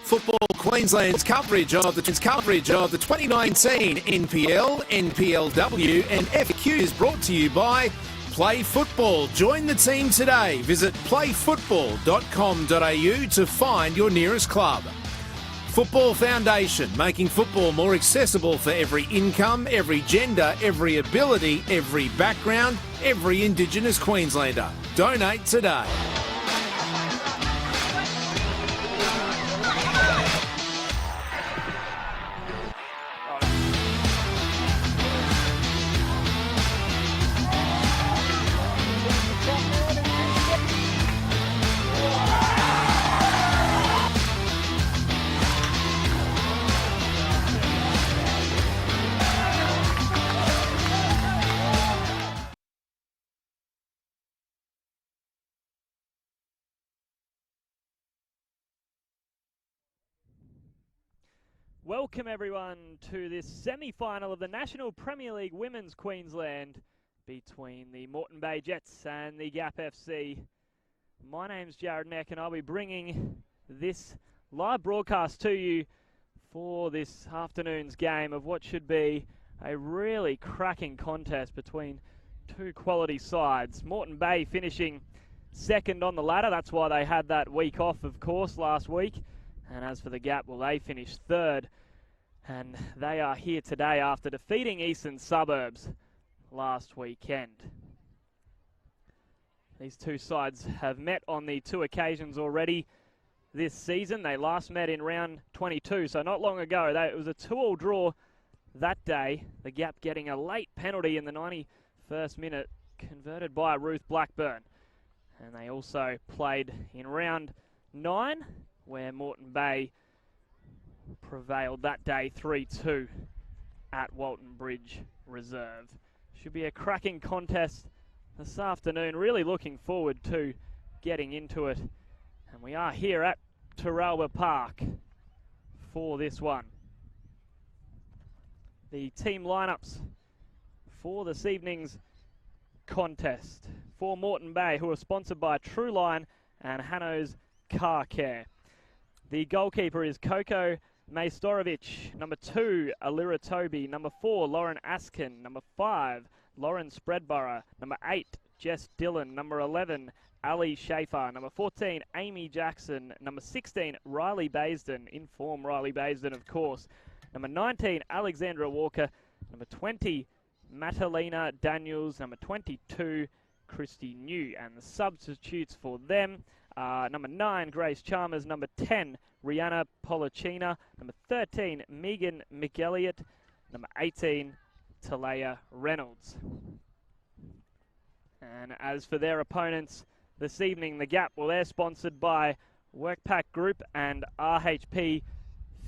Football Queensland's coverage of the 2019 NPL, NPLW and FQ is brought to you by Play Football. Join the team today. Visit playfootball.com.au to find your nearest club. Football Foundation, making football more accessible for every income, every gender, every ability, every background, every Indigenous Queenslander. Donate today. Welcome everyone to this semi-final of the National Premier League Women's Queensland between the Moreton Bay Jets and the Gap FC. My name's Jared Neck and I'll be bringing this live broadcast to you for this afternoon's game of what should be a really cracking contest between two quality sides. Moreton Bay finishing second on the ladder, that's why they had that week off of course last week. And as for the Gap, well, they finished third. And they are here today after defeating Eastern Suburbs last weekend. These two sides have met on the two occasions already this season. They last met in round 22, so not long ago. It was a 2-2 draw that day. The Gap getting a late penalty in the 91st minute, converted by Ruth Blackburn. And they also played in round 9, where Moreton Bay prevailed that day 3-2 at Walton Bridge Reserve. Should be a cracking contest this afternoon. Really looking forward to getting into it. And we are here at Taralba Park for this one. The team lineups for this evening's contest for Moreton Bay, who are sponsored by Trueline and Hanno's Car Care. The goalkeeper is Coco Majstorovic. Number 2, Alira Toby. Number 4, Lauren Askin. Number 5, Lauren Spreadborough. Number 8, Jess Dillon. Number 11, Ali Schaefer. Number 14, Amy Jackson. Number 16, Riley Baisden. In form, Riley Baisden, of course. Number 19, Alexandra Walker. Number 20, Matalina Daniels. Number 22, Christy New. And the substitutes for them: number 9, Grace Chalmers. Number 10, Rihanna Policina. Number 13, Megan McElliott. Number 18, Talaya Reynolds. And as for their opponents this evening, the Gap, well, they're sponsored by Workpack Group and RHP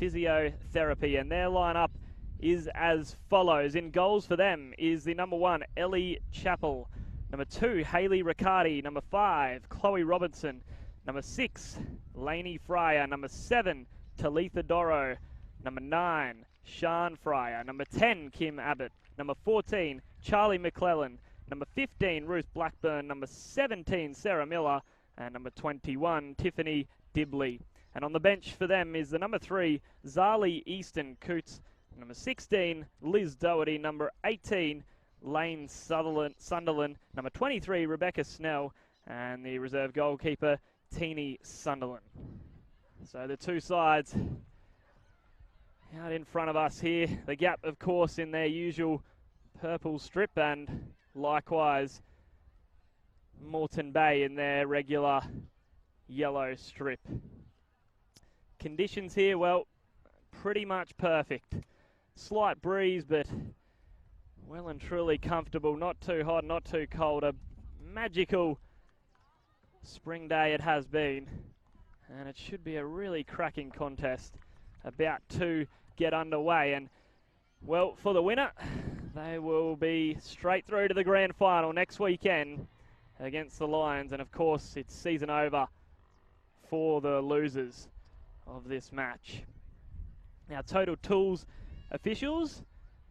Physiotherapy. And their lineup is as follows. In goals for them is the number 1, Ellie Chappell. Number 2, Hayley Riccardi. Number 5, Chloe Robinson. Number 6, Lainey Fryer. Number 7, Talitha Doro. Number 9, Sian Fryer. Number 10, Kim Abbott. Number 14, Charlie McClellan. Number 15, Ruth Blackburn. Number 17, Sarah Miller. And number 21, Tiffany Dibley. And on the bench for them is the number 3, Zali Easton Coots. Number 16, Liz Doherty. Number 18, Lane Sunderland. Number 23, Rebecca Snell. And the reserve goalkeeper, Teeny Sunderland. So the two sides out in front of us here. The Gap, of course, in their usual purple strip, and likewise Moreton Bay in their regular yellow strip. Conditions here, well, pretty much perfect. Slight breeze, but well and truly comfortable. Not too hot, not too cold. A magical spring day it has been, and it should be a really cracking contest about to get underway. And well, for the winner, they will be straight through to the grand final next weekend against the Lions, and of course it's season over for the losers of this match. Now, Total Tools officials,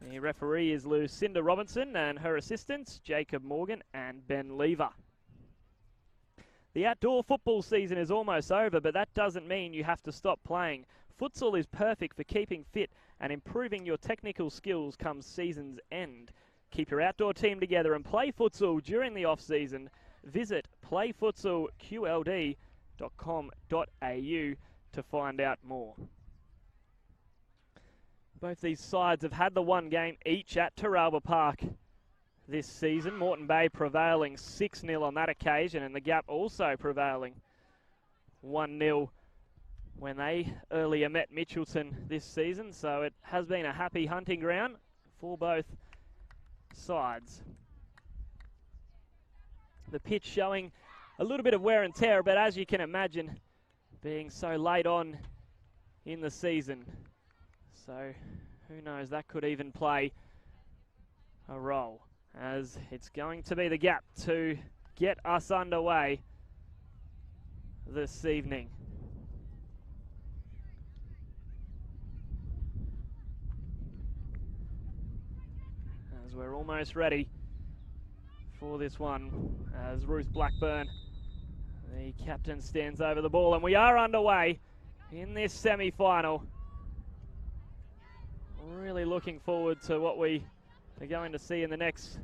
the referee is Lucinda Robinson and her assistants Jacob Morgan and Ben Lever. The outdoor football season is almost over, but that doesn't mean you have to stop playing. Futsal is perfect for keeping fit and improving your technical skills come season's end. Keep your outdoor team together and play futsal during the off-season. Visit playfutsalqld.com.au to find out more. Both these sides have had the one game each at Taralba Park this season. Moreton Bay prevailing 6-0 on that occasion, and the Gap also prevailing 1-0 when they earlier met Mitchelton this season. So it has been a happy hunting ground for both sides. The pitch showing a little bit of wear and tear, but as you can imagine, being so late on in the season. So who knows, that could even play a role, as it's going to be the Gap to get us underway this evening. As we're almost ready for this one, as Ruth Blackburn, the captain, stands over the ball, and we are underway in this semi-final. Really looking forward to what we are going to see in the next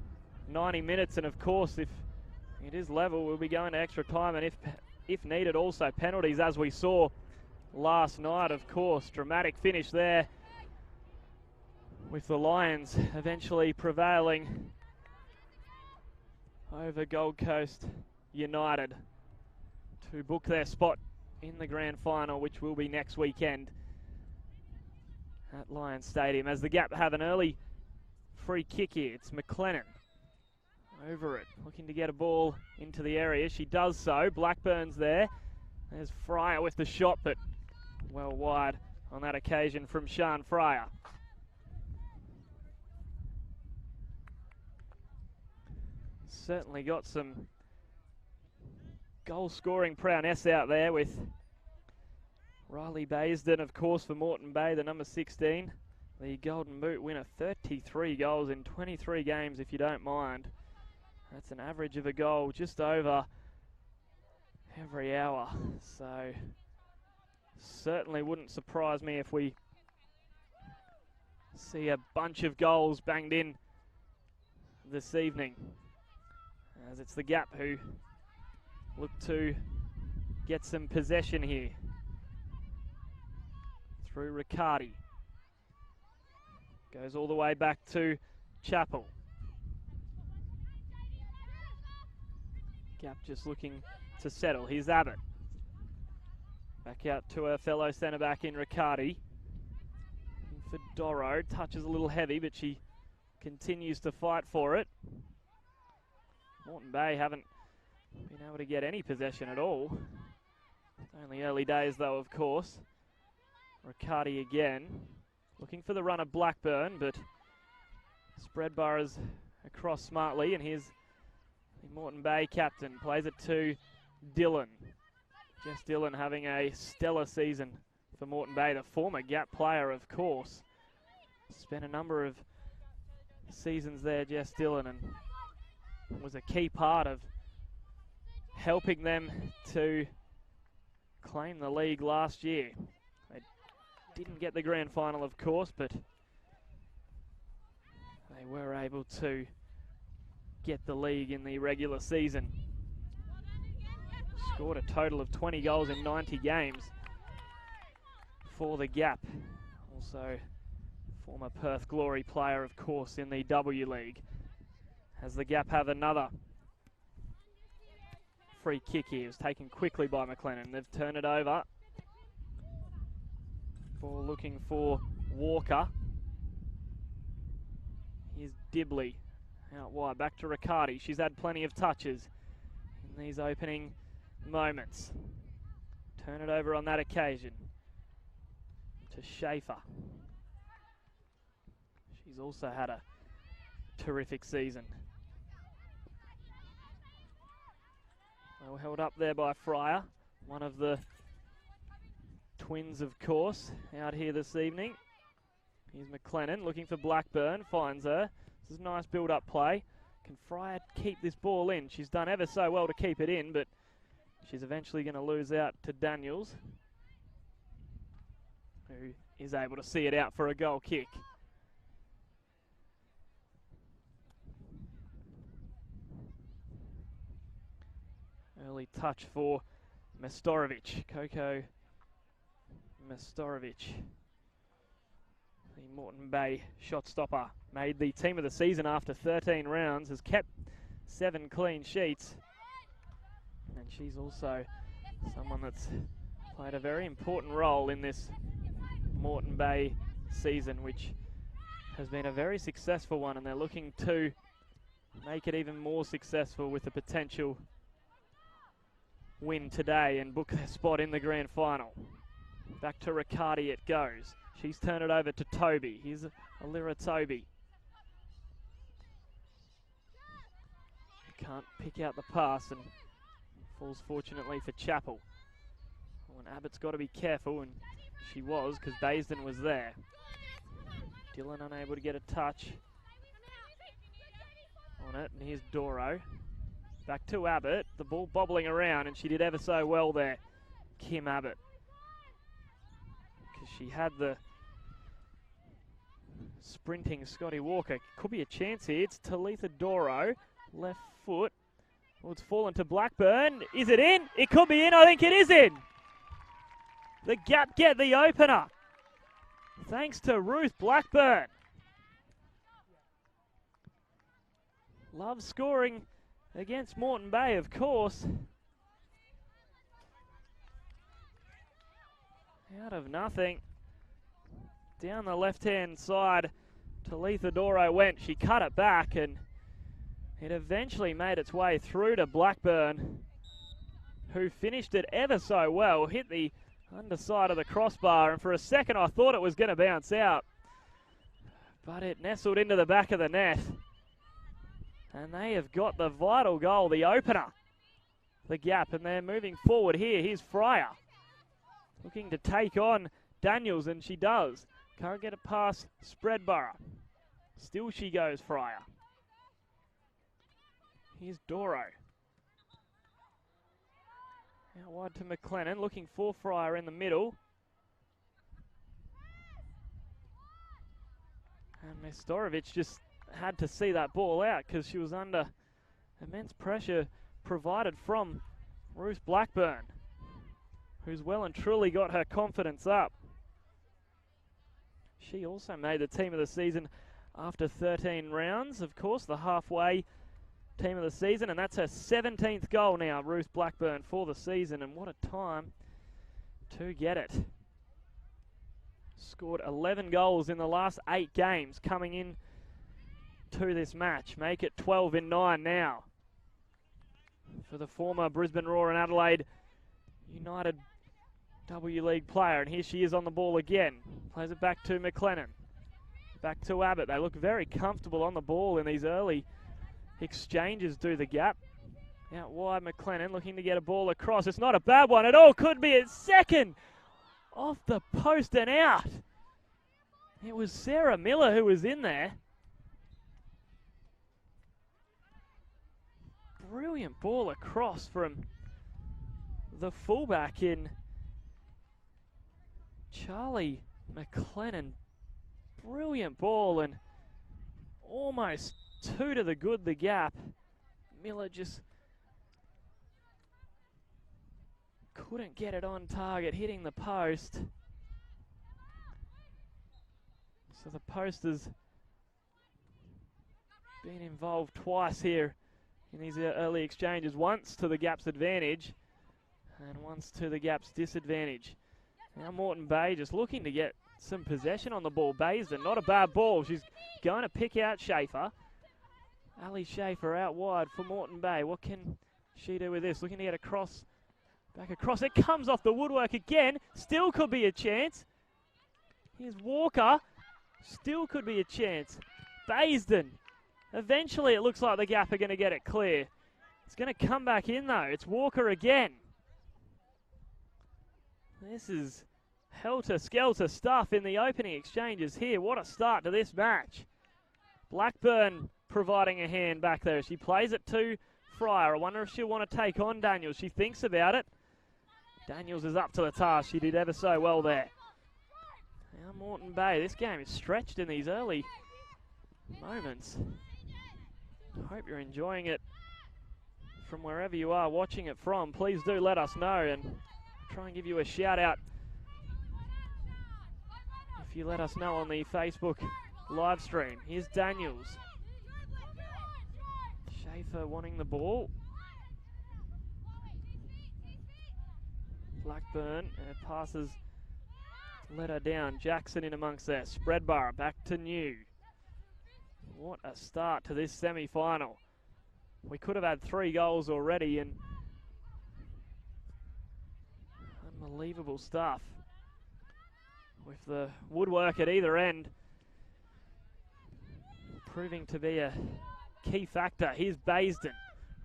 90 minutes, and of course if it is level we'll be going to extra time, and if needed also penalties, as we saw last night. Of course, dramatic finish there with the Lions eventually prevailing over Gold Coast United to book their spot in the grand final, which will be next weekend at Lions Stadium, as the Gap have an early free kick here. It's McLennan over it, looking to get a ball into the area. She does so. Blackburn's there. There's Fryer with the shot, but well wide on that occasion from Sian Fryer. Certainly got some goal-scoring prowess out there with Riley Baisden, of course, for Moreton Bay, the number 16. The Golden Boot winner, 33 goals in 23 games, if you don't mind. That's an average of a goal just over every hour. So certainly wouldn't surprise me if we see a bunch of goals banged in this evening, as it's the Gap who look to get some possession here through Riccardi. Goes all the way back to Chappell. Gap just looking to settle. Here's Abbott. Back out to her fellow centre-back in Riccardi. For Doro, touches a little heavy, but she continues to fight for it. Moreton Bay haven't been able to get any possession at all. Only early days though, of course. Riccardi again, looking for the run of Blackburn, but Spreadborough's across smartly, and here's the Moreton Bay captain, plays it to Dillon. Jess Dillon having a stellar season for Moreton Bay, the former Gap player, of course. Spent a number of seasons there, Jess Dillon, and was a key part of helping them to claim the league last year. They didn't get the grand final, of course, but they were able to get the league in the regular season. Scored a total of 20 goals in 90 games for the Gap. Also former Perth Glory player, of course, in the W League. As the Gap have another free kick here. It was taken quickly by McLennan. They've turned it over. Ball looking for Walker. Here's Dibley out wide. Back to Riccardi. She's had plenty of touches in these opening moments. Turn it over on that occasion to Schaefer. She's also had a terrific season. Well held up there by Fryer, one of the twins, of course, out here this evening. Here's McLennan looking for Blackburn, finds her. This is a nice build-up play. Can Fryer keep this ball in? She's done ever so well to keep it in, but she's eventually going to lose out to Daniels, who is able to see it out for a goal kick. Early touch for Mestorovic. Coco Mestorovic, the Moreton Bay shot stopper, made the team of the season after 13 rounds, has kept 7 clean sheets. And she's also someone that's played a very important role in this Moreton Bay season, which has been a very successful one, and they're looking to make it even more successful with the potential win today and book their spot in the grand final. Back to Riccardi it goes. She's turned it over to Toby. Here's Alira Toby. Can't pick out the pass and falls fortunately for Chappell. Oh, and Abbott's got to be careful, and she was, because Baisden was there. Dillon unable to get a touch on it, and here's Doro. Back to Abbott, the ball bobbling around, and she did ever so well there, Kim Abbott. Because she had the sprinting Scotty Walker. Could be a chance here. It's Talitha Doro, left foot. Well, it's fallen to Blackburn. Is it in? It could be in. I think it is in. The Gap get the opener. Thanks to Ruth Blackburn. Love scoring against Moreton Bay, of course. Out of nothing. Down the left-hand side, Talitha Doro went. She cut it back, and it eventually made its way through to Blackburn, who finished it ever so well. Hit the underside of the crossbar, and for a second I thought it was going to bounce out. But it nestled into the back of the net. And they have got the vital goal, the opener. The Gap, and they're moving forward here. Here's Fryer. Looking to take on Daniels, and she does. Can't get it past Spreadborough. Still she goes, Fryer. Here's Doro. Out wide to McLennan, looking for Fryer in the middle. And Mestorovic just had to see that ball out because she was under immense pressure provided from Ruth Blackburn, who's well and truly got her confidence up. She also made the team of the season after 13 rounds, of course, the halfway team of the season, and that's her 17th goal now, Ruth Blackburn, for the season, and what a time to get it. Scored 11 goals in the last 8 games coming in to this match. Make it 12 in 9 now for the former Brisbane Roar and Adelaide United W League player, and here she is on the ball again. Plays it back to McLennan. Back to Abbott. They look very comfortable on the ball in these early exchanges, do the Gap. Out wide, McLennan looking to get a ball across. It's not a bad one at all. Could be a second. Off the post and out. It was Sarah Miller who was in there. Brilliant ball across from the fullback in Charlie McLennan. Brilliant ball, and almost 2 to the good, the Gap. Miller just couldn't get it on target, hitting the post. So the post has been involved twice here in these early exchanges, once to the Gap's advantage and once to the Gap's disadvantage. Now Moreton Bay just looking to get some possession on the ball. Baisden, not a bad ball. She's going to pick out Schaefer. Ali Schaefer out wide for Moreton Bay. What can she do with this? Looking to get across, back across. It comes off the woodwork again. Still could be a chance. Here's Walker. Still could be a chance. Baisden. Eventually, it looks like the Gap are going to get it clear. It's going to come back in, though. It's Walker again. This is helter-skelter stuff in the opening exchanges here. What a start to this match. Blackburn providing a hand back there. She plays it to Fryer. I wonder if she'll want to take on Daniels. She thinks about it. Daniels is up to the task. She did ever so well there. Now Moreton Bay, this game is stretched in these early moments. Hope you're enjoying it from wherever you are watching it from. Please do let us know and try and give you a shout out if you let us know on the Facebook live stream. Here's Daniels. Schaefer wanting the ball. Blackburn passes, let her down. Jackson in amongst there. Spreadborough back to New. What a start to this semi-final. We could have had 3 goals already, and unbelievable stuff with the woodwork at either end proving to be a key factor. Here's Baisden.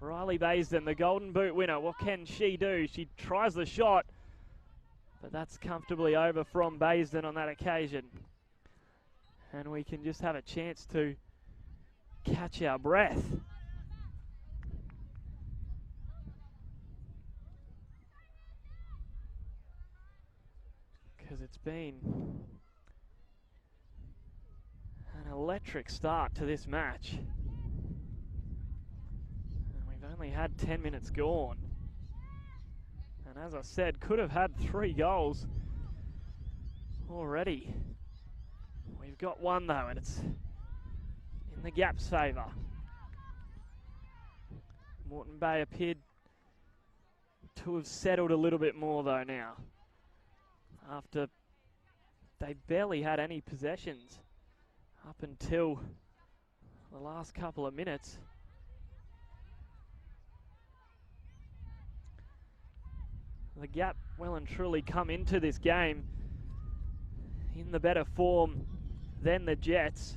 Riley Baisden, the Golden Boot winner. What can she do? She tries the shot, but that's comfortably over from Baisden on that occasion. And we can just have a chance to catch our breath. Because it's been an electric start to this match. And we've only had 10 minutes gone. And as I said, could have had 3 goals already. We've got 1 though, and it's in the Gap's favour. Moreton Bay appeared to have settled a little bit more though now, after they barely had any possessions up until the last couple of minutes. The Gap well and truly come into this game in the better form than the Jets.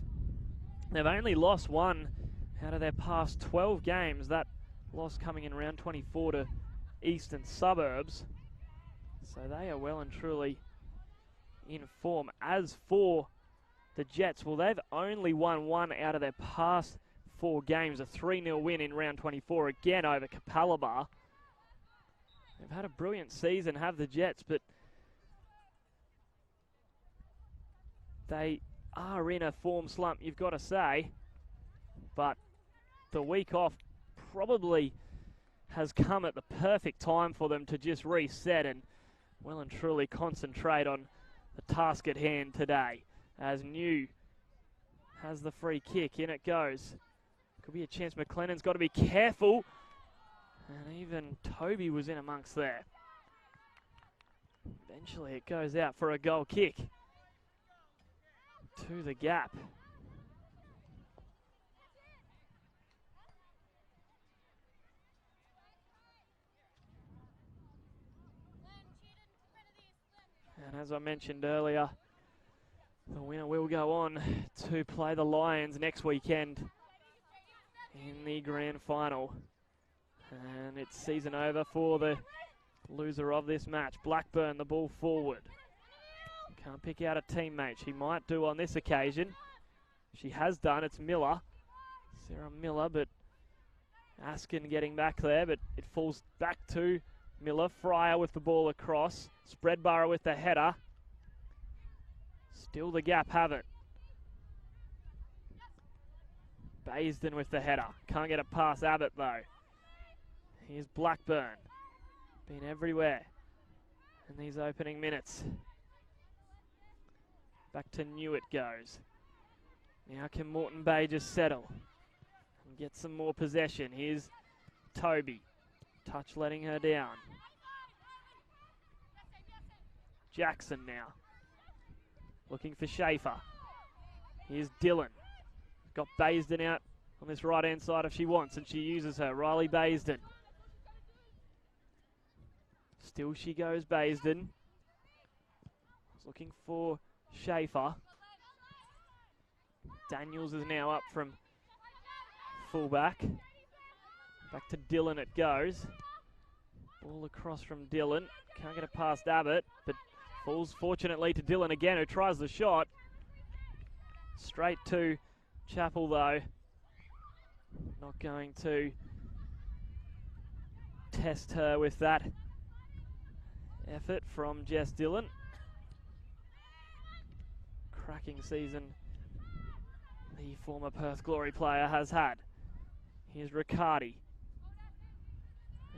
They've only lost 1 out of their past 12 games, that loss coming in round 24 to Eastern Suburbs. So they are well and truly in form. As for the Jets, well, they've only won 1 out of their past 4 games, a 3-0 win in round 24, again over Capalaba. They've had a brilliant season, have the Jets, but they are in a form slump, you've got to say. But the week off probably has come at the perfect time for them to just reset and well and truly concentrate on the task at hand today. As New has the free kick, in it goes. Could be a chance. McLennan's got to be careful. And even Toby was in amongst there. Eventually it goes out for a goal kick to the Gap. And as I mentioned earlier, the winner will go on to play the Lions next weekend in the grand final. And it's season over for the loser of this match. Blackburn, the ball forward. Can't pick out a teammate. She might do on this occasion. She has done. It's Miller. Sarah Miller, but Askin getting back there, but it falls back to Miller. Fryer with the ball across. Spreadborough with the header. Still the Gap have it. Baisden with the header. Can't get it past Abbott though. Here's Blackburn. Been everywhere in these opening minutes. Back to New it goes. Now can Moreton Bay just settle and get some more possession? Here's Toby. Touch letting her down. Jackson now. Looking for Schaefer. Here's Dillon. Got Baisden out on this right-hand side if she wants, and she uses her. Riley Baisden. Still she goes, Baisden. Looking for Schaefer. Daniels is now up from fullback. Back to Dillon it goes. Ball across from Dillon. Can't get it past Abbott, but falls fortunately to Dillon again, who tries the shot. Straight to Chappell though. Not going to test her with that effort from Jess Dillon. cracking season the former Perth Glory player has had. Here's Riccardi.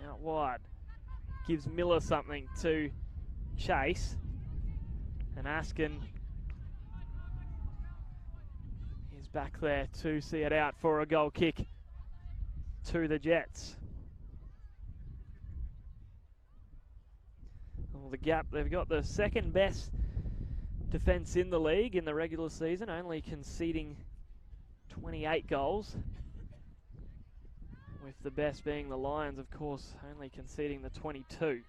Out wide. Gives Miller something to chase. And Askin is back there to see it out for a goal kick to the Jets. Well, the Gap, they've got the second best defence in the league in the regular season, only conceding 28 goals. With the best being the Lions, of course, only conceding the 22.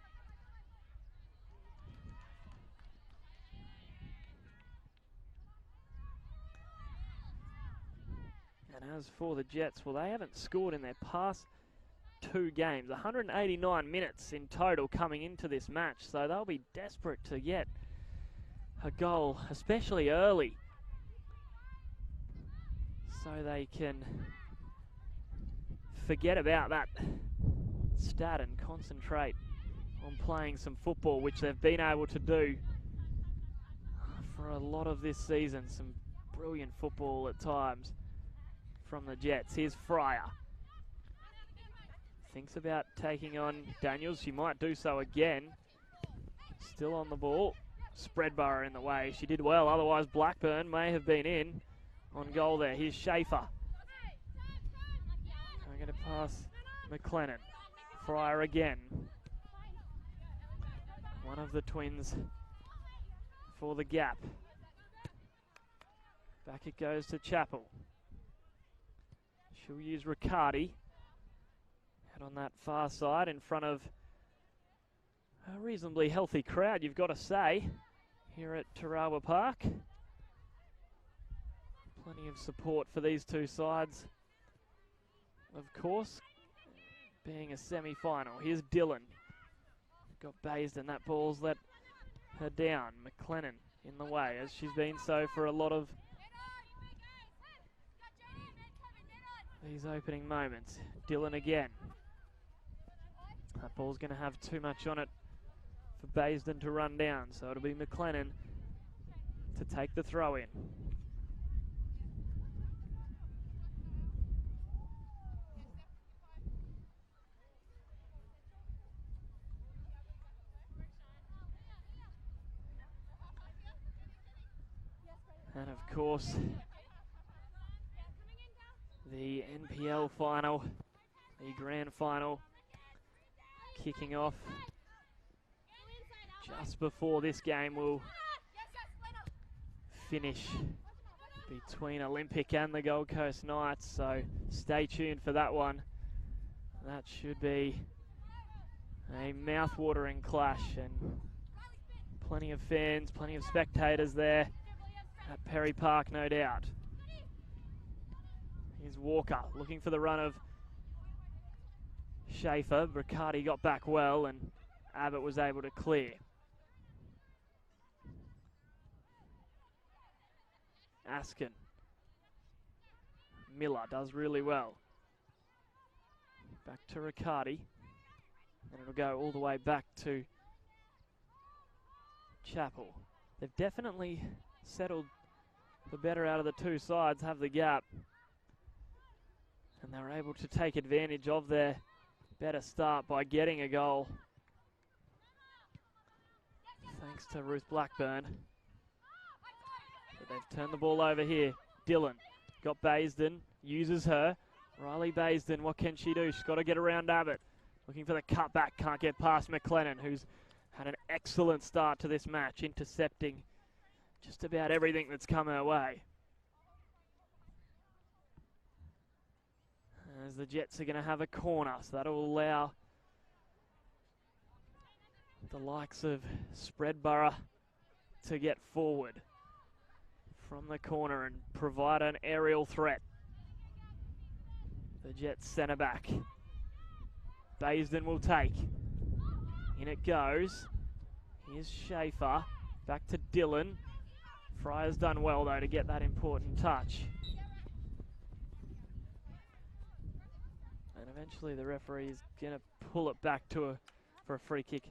And as for the Jets, well, they haven't scored in their past 2 games. 189 minutes in total coming into this match, so they'll be desperate to get a goal, especially early, so they can forget about that stat and concentrate on playing some football, which they've been able to do for a lot of this season. Some brilliant football at times from the Jets. Here's Fryer. Thinks about taking on Daniels. She might do so again. Still on the ball. Spreadborough in the way. She did well, otherwise Blackburn may have been in on goal there. Here's Schaefer. I'm going to pass McLennan. Fryer again. One of the twins for the Gap. Back it goes to Chappell. She'll use Riccardi. Out on that far side in front of a reasonably healthy crowd, you've got to say, here at Tarawa Park. Plenty of support for these two sides, of course, being a semi-final. Here's Dillon. Got based and that ball's let her down. McLennan in the way, as she's been so for a lot of these opening moments. Dillon again. That ball's going to have too much on it for Baisden to run down, so it'll be McLennan to take the throw in. And of course, the NPL final, the grand final, kicking off just before this game will finish between Olympic and the Gold Coast Knights, so stay tuned for that one. That should be a mouth-watering clash, and plenty of fans, plenty of spectators there at Perry Park, no doubt. Here's Walker looking for the run of Schaefer. Riccardi got back well and Abbott was able to clear. Askin. Miller does really well. Back to Riccardi. And it'll go all the way back to Chappell. They've definitely settled the better out of the two sides, have the Gap. And they're able to take advantage of their better start by getting a goal. Thanks to Ruth Blackburn. But they've turned the ball over here. Dillon got Baisden, uses her. Riley Baisden, what can she do? She's got to get around Abbott. Looking for the cutback, can't get past McLennan, who's had an excellent start to this match, intercepting just about everything that's come her way. As the Jets are going to have a corner, so that'll allow the likes of Spreadborough to get forward from the corner and provide an aerial threat. The Jets centre back. Baisden will take. In it goes. Here's Schaefer. Back to Dillon. Fryer's done well, though, to get that important touch. And eventually the referee is going to pull it back to for a free kick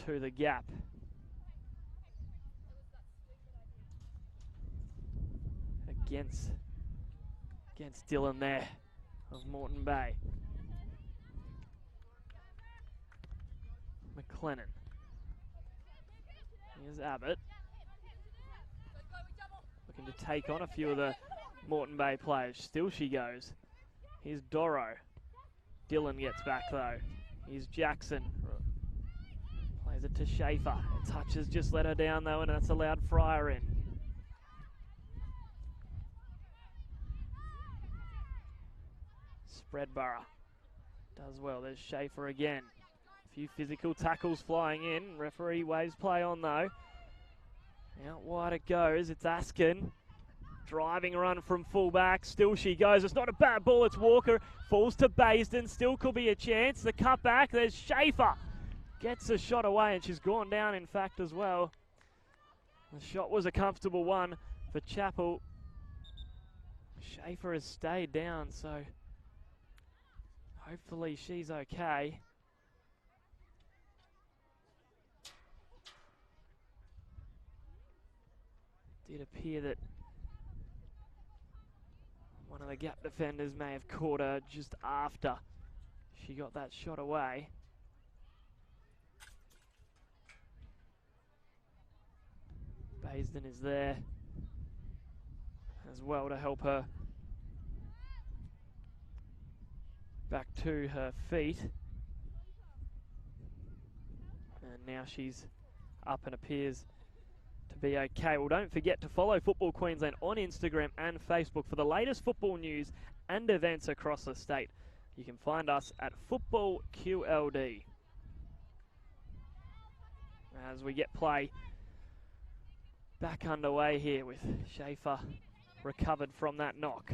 to the Gap. against Dylan there of Moreton Bay. McLennan. Here's Abbott. Looking to take on a few of the Moreton Bay players. Still she goes. Here's Doro. Dylan gets back though. Here's Jackson. Plays it to Schaefer. Touches just let her down though, and that's allowed Fryer in. Spreadborough does well. There's Schaefer again. A few physical tackles flying in. Referee waves play on though. Out wide it goes. It's Askin. Driving run from fullback. Still she goes. It's not a bad ball. It's Walker. Falls to Baisden. Still could be a chance. The cutback. There's Schaefer. Gets a shot away, and she's gone down in fact as well. The shot was a comfortable one for Chappell. Schaefer has stayed down, so hopefully she's okay. Did appear that one of the gap defenders may have caught her just after she got that shot away. Baisden is there as well to help her back to her feet. And now she's up and appears to be okay. Well, don't forget to follow Football Queensland on Instagram and Facebook for the latest football news and events across the state. You can find us at Football QLD. As we get play back underway here with Schaefer recovered from that knock.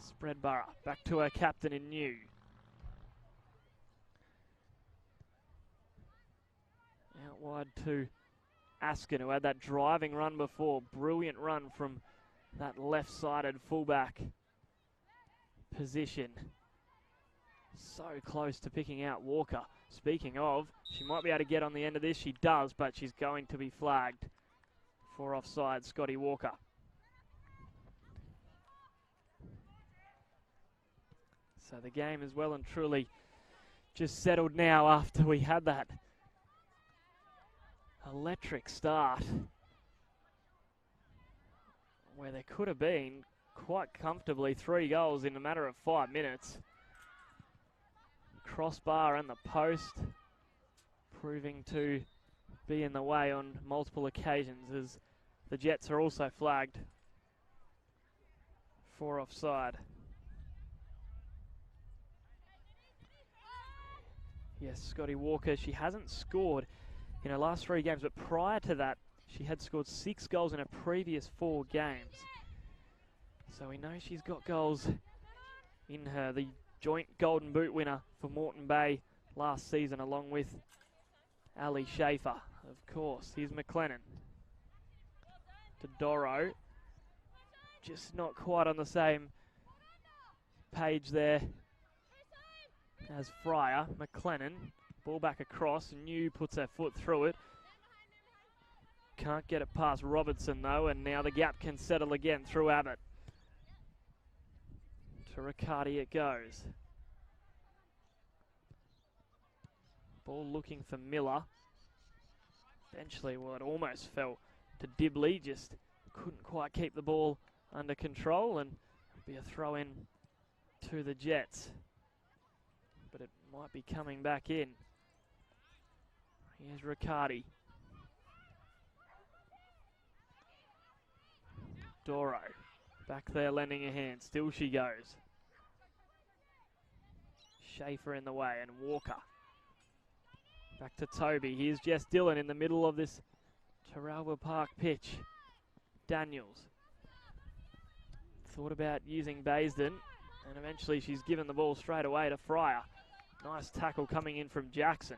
Spreadborough back to her captain in New. Out wide to Askin, who had that driving run before. Brilliant run from that left-sided fullback position. So close to picking out Walker. Speaking of, she might be able to get on the end of this. She does, but she's going to be flagged for offside. Scotty Walker. So the game is well and truly just settled now after we had that electric start where there could have been quite comfortably 3 goals in a matter of 5 minutes. Crossbar and the post proving to be in the way on multiple occasions, as the Jets are also flagged for offside. Yes, Scotty Walker, she hasn't scored in her last 3 games, but prior to that, she had scored 6 goals in her previous 4 games. So we know she's got goals in her. The joint Golden Boot winner for Moreton Bay last season, along with Ali Schaefer, of course. Here's McLennan to Doro. Just not quite on the same page there as Fryer. McLennan, ball back across. New puts her foot through it. Can't get it past Robertson though, and now the gap can settle again through Abbott. To Riccardi it goes. Ball looking for Miller. Eventually, well, it almost fell to Dibley. Just couldn't quite keep the ball under control, and it'll be a throw in to the Jets. But it might be coming back in. Here's Riccardi. Doro back there lending a hand. Still she goes. Schaefer in the way, and Walker. Back to Toby. Here's Jess Dillon in the middle of this Taralba Park pitch. Daniels. Thought about using Baisden, and eventually she's given the ball straight away to Fryer. Nice tackle coming in from Jackson.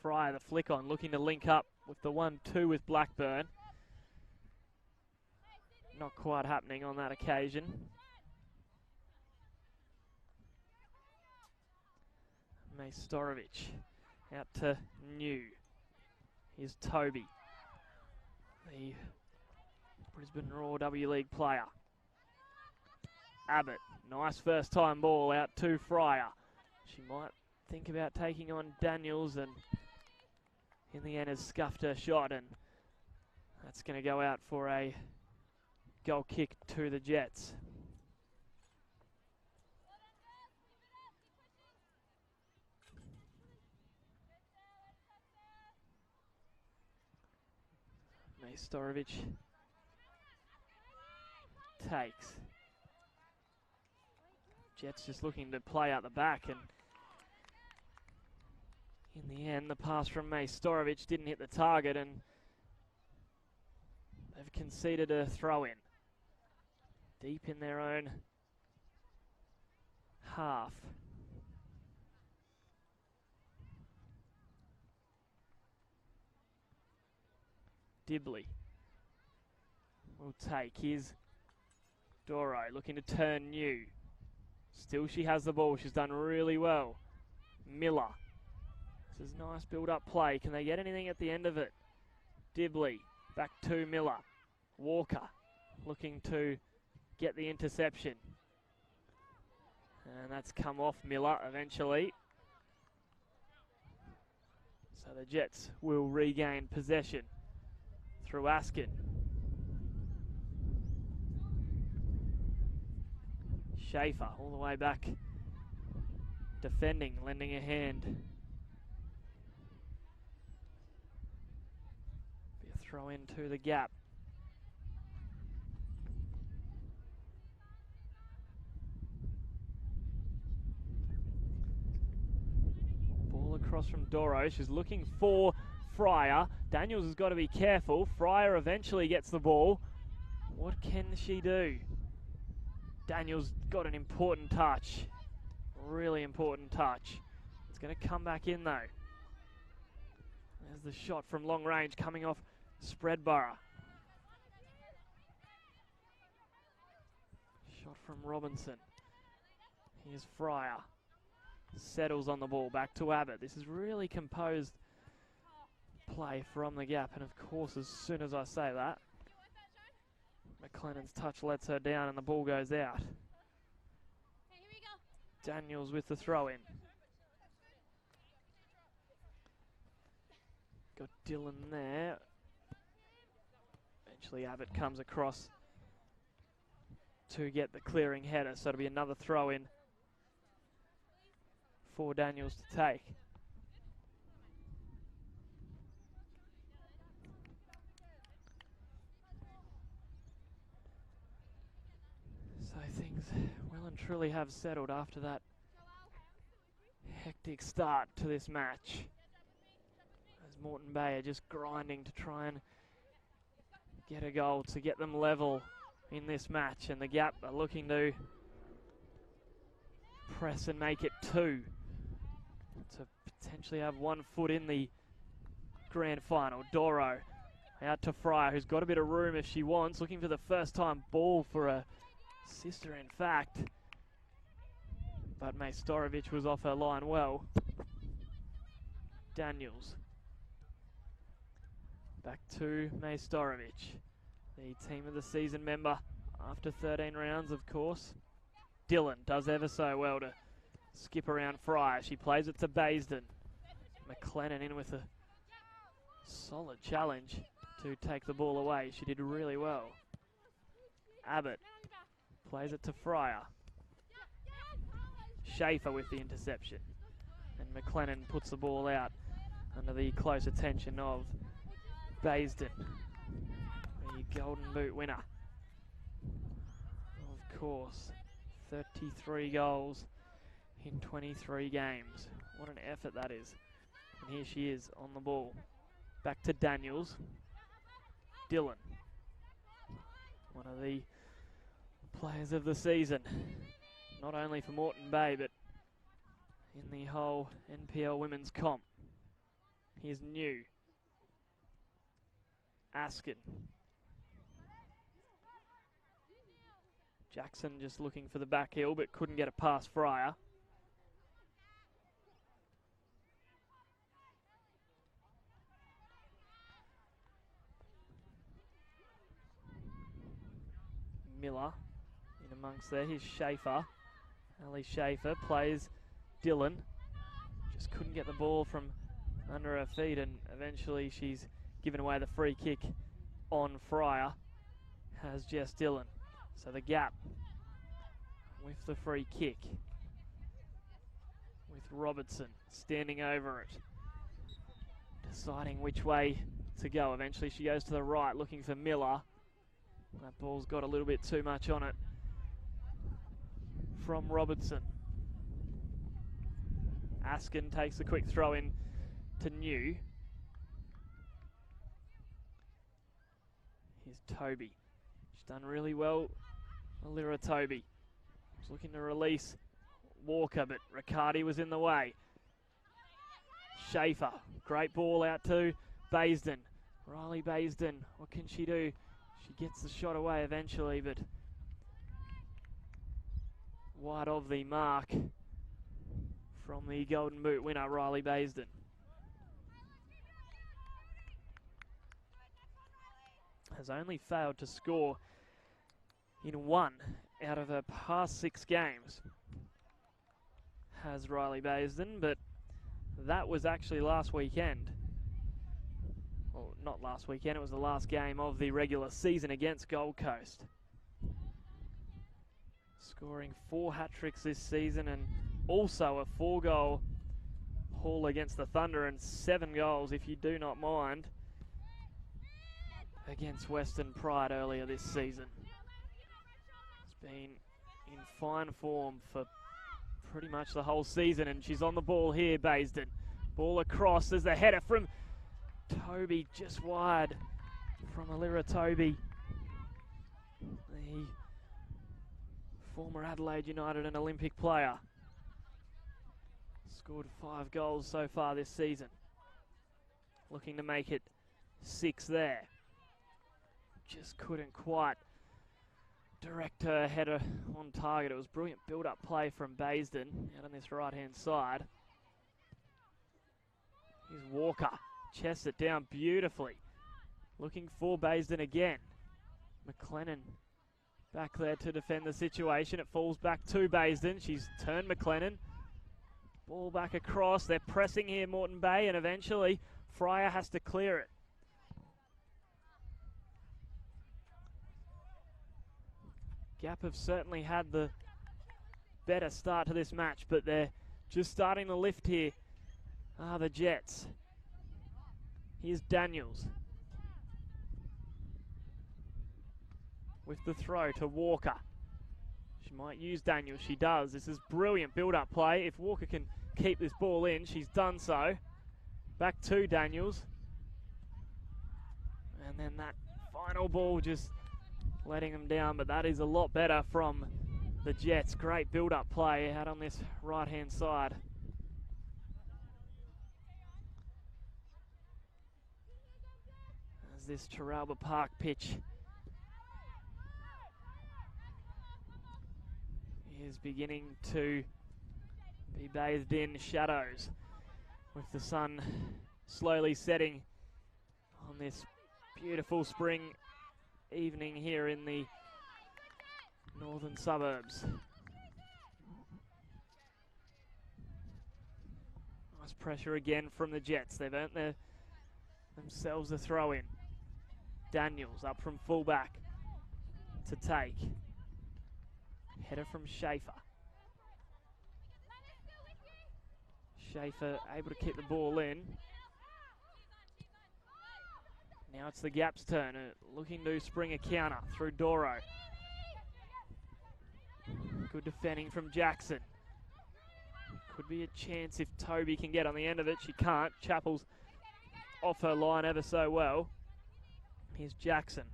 Fryer, the flick on, looking to link up with the 1-2 with Blackburn. Not quite happening on that occasion. Majstorovic out to New. Here's Toby. the Brisbane Roar W League player. Abbott, nice first time ball out to Fryer. She might think about taking on Daniels, and in the end has scuffed her shot, and that's going to go out for a goal kick to the Jets. Majstorovic takes. Jets just looking to play out the back, and in the end the pass from Majstorovic didn't hit the target, and they've conceded a throw in deep in their own half. Dibley will take. Here's Doro looking to turn new. Still she has the ball. She's done really well. Miller. This is nice build-up play. Can they get anything at the end of it? Dibley back to Miller. Walker looking to get the interception. And that's come off Miller eventually. So the Jets will regain possession through Askin. Schaefer all the way back, defending, lending a hand. Be a throw into the gap. Ball across from Doro. She's looking for Fryer. Daniels has got to be careful. Fryer eventually gets the ball. What can she do? Daniels got an important touch. Really important touch. It's going to come back in though. There's the shot from long range coming off Spreadborough. Shot from Robinson. Here's Fryer. Settles on the ball. Back to Abbott. This is really composed play from the gap, and of course as soon as I say that, McLennan's touch lets her down and the ball goes out. Daniels with the throw in. Got Dillon there. Eventually Abbott comes across to get the clearing header, so it'll be another throw in for Daniels to take. Things well and truly have settled after that hectic start to this match, as Moreton Bay are just grinding to try and get a goal to get them level in this match, and the Gap are looking to press and make it 2 to potentially have 1 foot in the grand final. Doro out to Fryer, who's got a bit of room if she wants, looking for the first time ball for a sister in fact, but Majstorovic was off her line well. Daniels back to Majstorovic, the team of the season member after 13 rounds of course. Dillon does ever so well to skip around Fryer. She plays it to Baisden. McLennan in with a solid challenge to take the ball away. She did really well. Abbott plays it to Fryer. Schaefer with the interception. And McLennan puts the ball out under the close attention of Baisden, the Golden Boot winner. Of course, 33 goals in 23 games. What an effort that is. And here she is on the ball. Back to Daniels. Dillon, one of the players of the season, not only for Moreton Bay but in the whole NPL women's comp. Here's New. Askin. Jackson just looking for the back heel but couldn't get it past Fryer. Miller in amongst there. Here's Schaefer. Ali Schaefer plays Dylan. Just couldn't get the ball from under her feet, and eventually she's given away the free kick on Fryer. Has Jess Dillon. So the Gap with the free kick. With Robertson standing over it. Deciding which way to go. Eventually she goes to the right looking for Miller. That ball's got a little bit too much on it from Robertson. Askin takes a quick throw in to New. Here's Toby. She's done really well. Alira Toby was looking to release Walker, but Riccardi was in the way. Schaefer, great ball out to Baisden. Riley Baisden, what can she do? She gets the shot away eventually, but wide of the mark from the Golden Boot winner, Riley Baisden. Has only failed to score in 1 out of her past 6 games. Has Riley Baisden, but that was actually last weekend. Well, not last weekend, it was the last game of the regular season against Gold Coast. Scoring 4 hat-tricks this season and also a 4-goal haul against the Thunder and 7 goals, if you do not mind, against Western Pride earlier this season. It's been in fine form for pretty much the whole season, and she's on the ball here, Baisden. Ball across, there's the header from Toby, just wide from Alira Toby. The former Adelaide United and Olympic player. Scored 5 goals so far this season. Looking to make it 6 there. Just couldn't quite direct her header on target. It was brilliant build-up play from Baisden out on this right-hand side. Here's Walker, chests it down beautifully. Looking for Baisden again. McLennan back there to defend the situation. It falls back to Baisden. She's turned McLennan. Ball back across. They're pressing here, Moreton Bay, and eventually Fryer has to clear it. Gap have certainly had the better start to this match, but they're just starting to lift here. The Jets. Here's Daniels. With the throw to Walker. She might use Daniels. She does. This is brilliant build-up play. If Walker can keep this ball in, she's done so. Back to Daniels. And then that final ball just letting them down, but that is a lot better from the Jets. Great build-up play out on this right-hand side. As this Terralba Park pitch is beginning to be bathed in shadows, with the sun slowly setting on this beautiful spring evening here in the northern suburbs. Nice pressure again from the Jets. They've earned themselves a throw in. Daniels up from fullback to take. Header from Schaefer. Schaefer able to keep the ball in. Now it's the Gap's turn, looking to spring a counter through Doro. Good defending from Jackson. Could be a chance if Toby can get on the end of it. She can't. Chappell's off her line ever so well. Here's Jackson.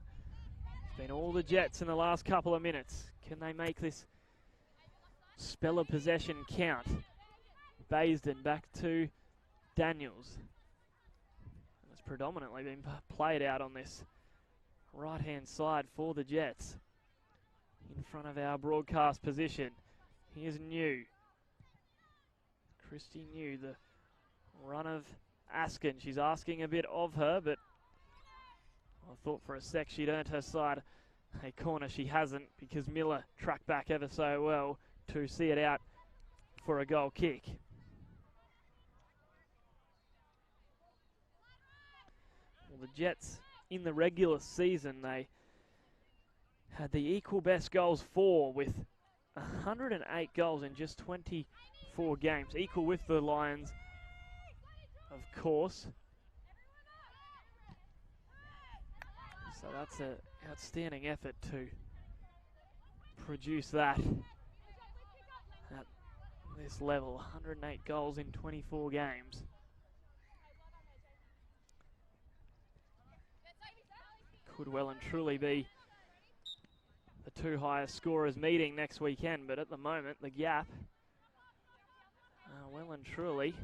It's been all the Jets in the last couple of minutes. Can they make this spell of possession count? Baisden back to Daniels. It's predominantly been played out on this right-hand side for the Jets. In front of our broadcast position. Here's New. Christy New, the run of Askin. She's asking a bit of her, but I thought for a sec she'd earned her side a corner she hasn't, because Miller tracked back ever so well to see it out for a goal kick. Well, the Jets in the regular season, they had the equal best goals for, with 108 goals in just 24 games, equal with the Lions, of course. So that's an outstanding effort to produce that at this level. 108 goals in 24 games. Could well and truly be the two highest scorers meeting next weekend, but at the moment the gap well and truly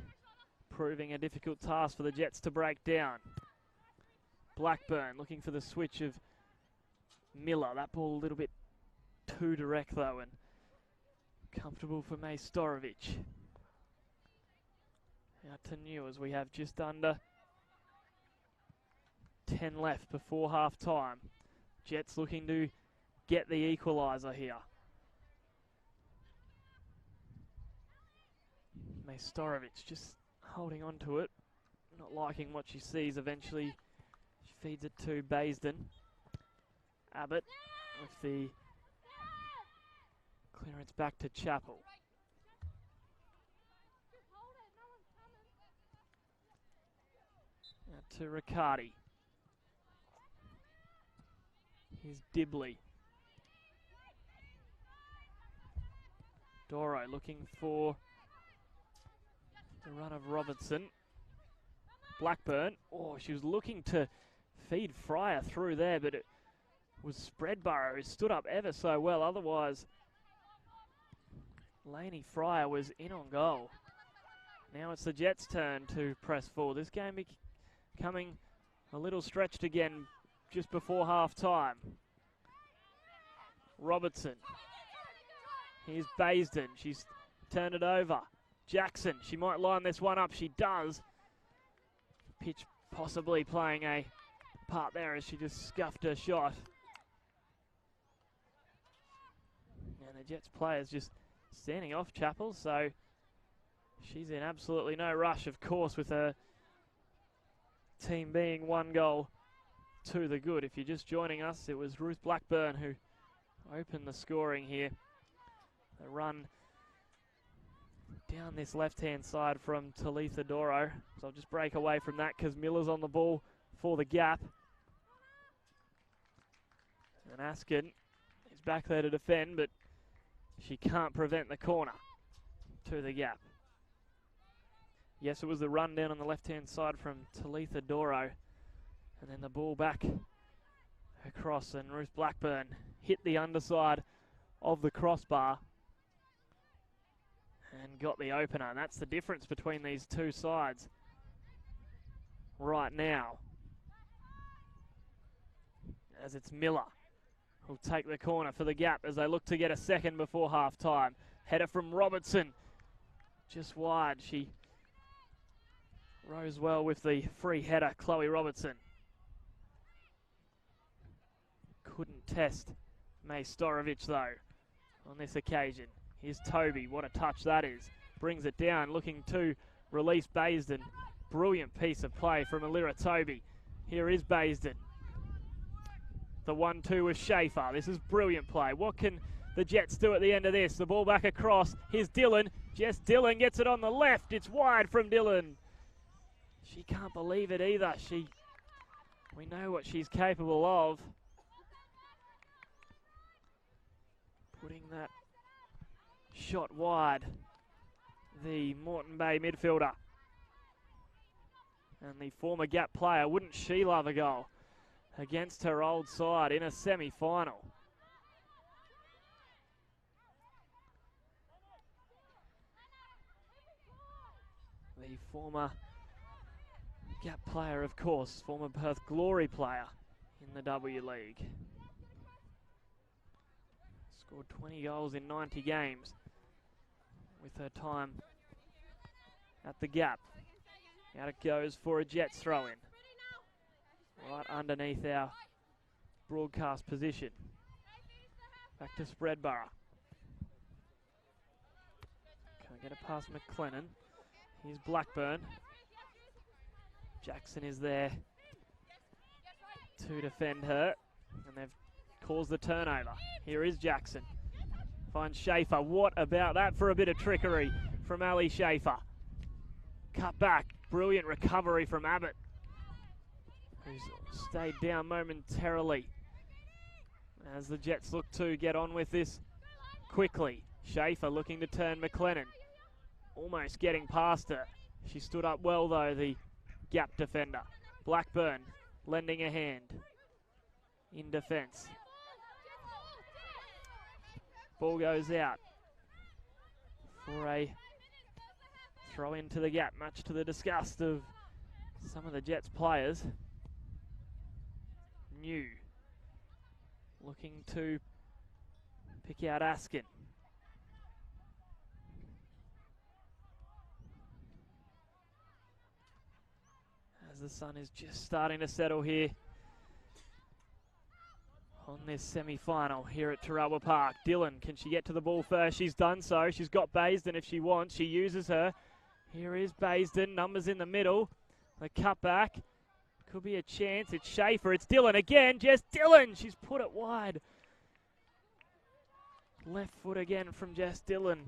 proving a difficult task for the Jets to break down. Blackburn looking for the switch of Miller. That ball a little bit too direct though, and comfortable for Majstorovic. Out to New as we have just under 10 left before half time. Jets looking to get the equaliser here. Majstorovic just holding on to it, not liking what she sees. Eventually she feeds it to Baisden. Abbott with the clearance back to Chappell. Out to Riccardi. Here's Dibley. Doro looking for the run of Robertson. Blackburn. Oh, she was looking to feed Fryer through there, but it was Spreadborough who stood up ever so well. Otherwise, Lainey Fryer was in on goal. Now it's the Jets' turn to press forward. This game becoming a little stretched again just before half time. Robertson. Here's Baisden. She's turned it over. Jackson. She might line this one up. She does. Pitch possibly playing a part there as she just scuffed her shot. And the Jets players just standing off Chappell, so she's in absolutely no rush, of course, with her team being one goal to the good. If you're just joining us, it was Ruth Blackburn who opened the scoring here. A run down this left-hand side from Talitha Doro. So I'll just break away from that because Miller's on the ball for the gap. And Askin is back there to defend, but she can't prevent the corner to the gap. Yes, it was the run down on the left-hand side from Talitha Doro. And then the ball back across, and Ruth Blackburn hit the underside of the crossbar and got the opener. And that's the difference between these two sides right now, as it's Miller who'll take the corner for the gap as they look to get a second before half time. Header from Robertson, just wide. She rose well with the free header, Chloe Robertson. Couldn't test Majstorovic though on this occasion. Here's Toby, what a touch that is. Brings it down, looking to release Baisden. Brilliant piece of play from Alira Toby. Here is Baisden. The 1-2 with Schaefer. This is brilliant play. What can the Jets do at the end of this? The ball back across. Here's Dillon. Jess Dillon gets it on the left. It's wide from Dillon. She can't believe it either. We know what she's capable of. Putting that shot wide, the Moreton Bay midfielder. And the former Gap player, wouldn't she love a goal against her old side in a semi-final? The former Gap player, of course, former Perth Glory player in the W League. Scored 20 goals in 90 games with her time at the Gap. Out it goes for a Jets throw-in. Right underneath our broadcast position. Back to Spreadborough. Can't get it past McLennan. Here's Blackburn. Jackson is there to defend her, and they've caused the turnover. Here is Jackson. Finds Schaefer. What about that for a bit of trickery from Ali Schaefer? Cut back. Brilliant recovery from Abbott, who's stayed down momentarily as the Jets look to get on with this quickly. Schaefer looking to turn McLennan. Almost getting past her. She stood up well though, the gap defender. Blackburn lending a hand in defence. Ball goes out for a throw into the gap, much to the disgust of some of the Jets players. New looking to pick out Askin. As the sun is just starting to settle here on this semi-final here at Tarawa Park. Dillon, can she get to the ball first? She's done so. She's got Baisden if she wants. She uses her. Here is Baisden. Numbers in the middle. The cutback. Could be a chance. It's Schaefer. It's Dillon again. Jess Dillon. She's put it wide. Left foot again from Jess Dillon.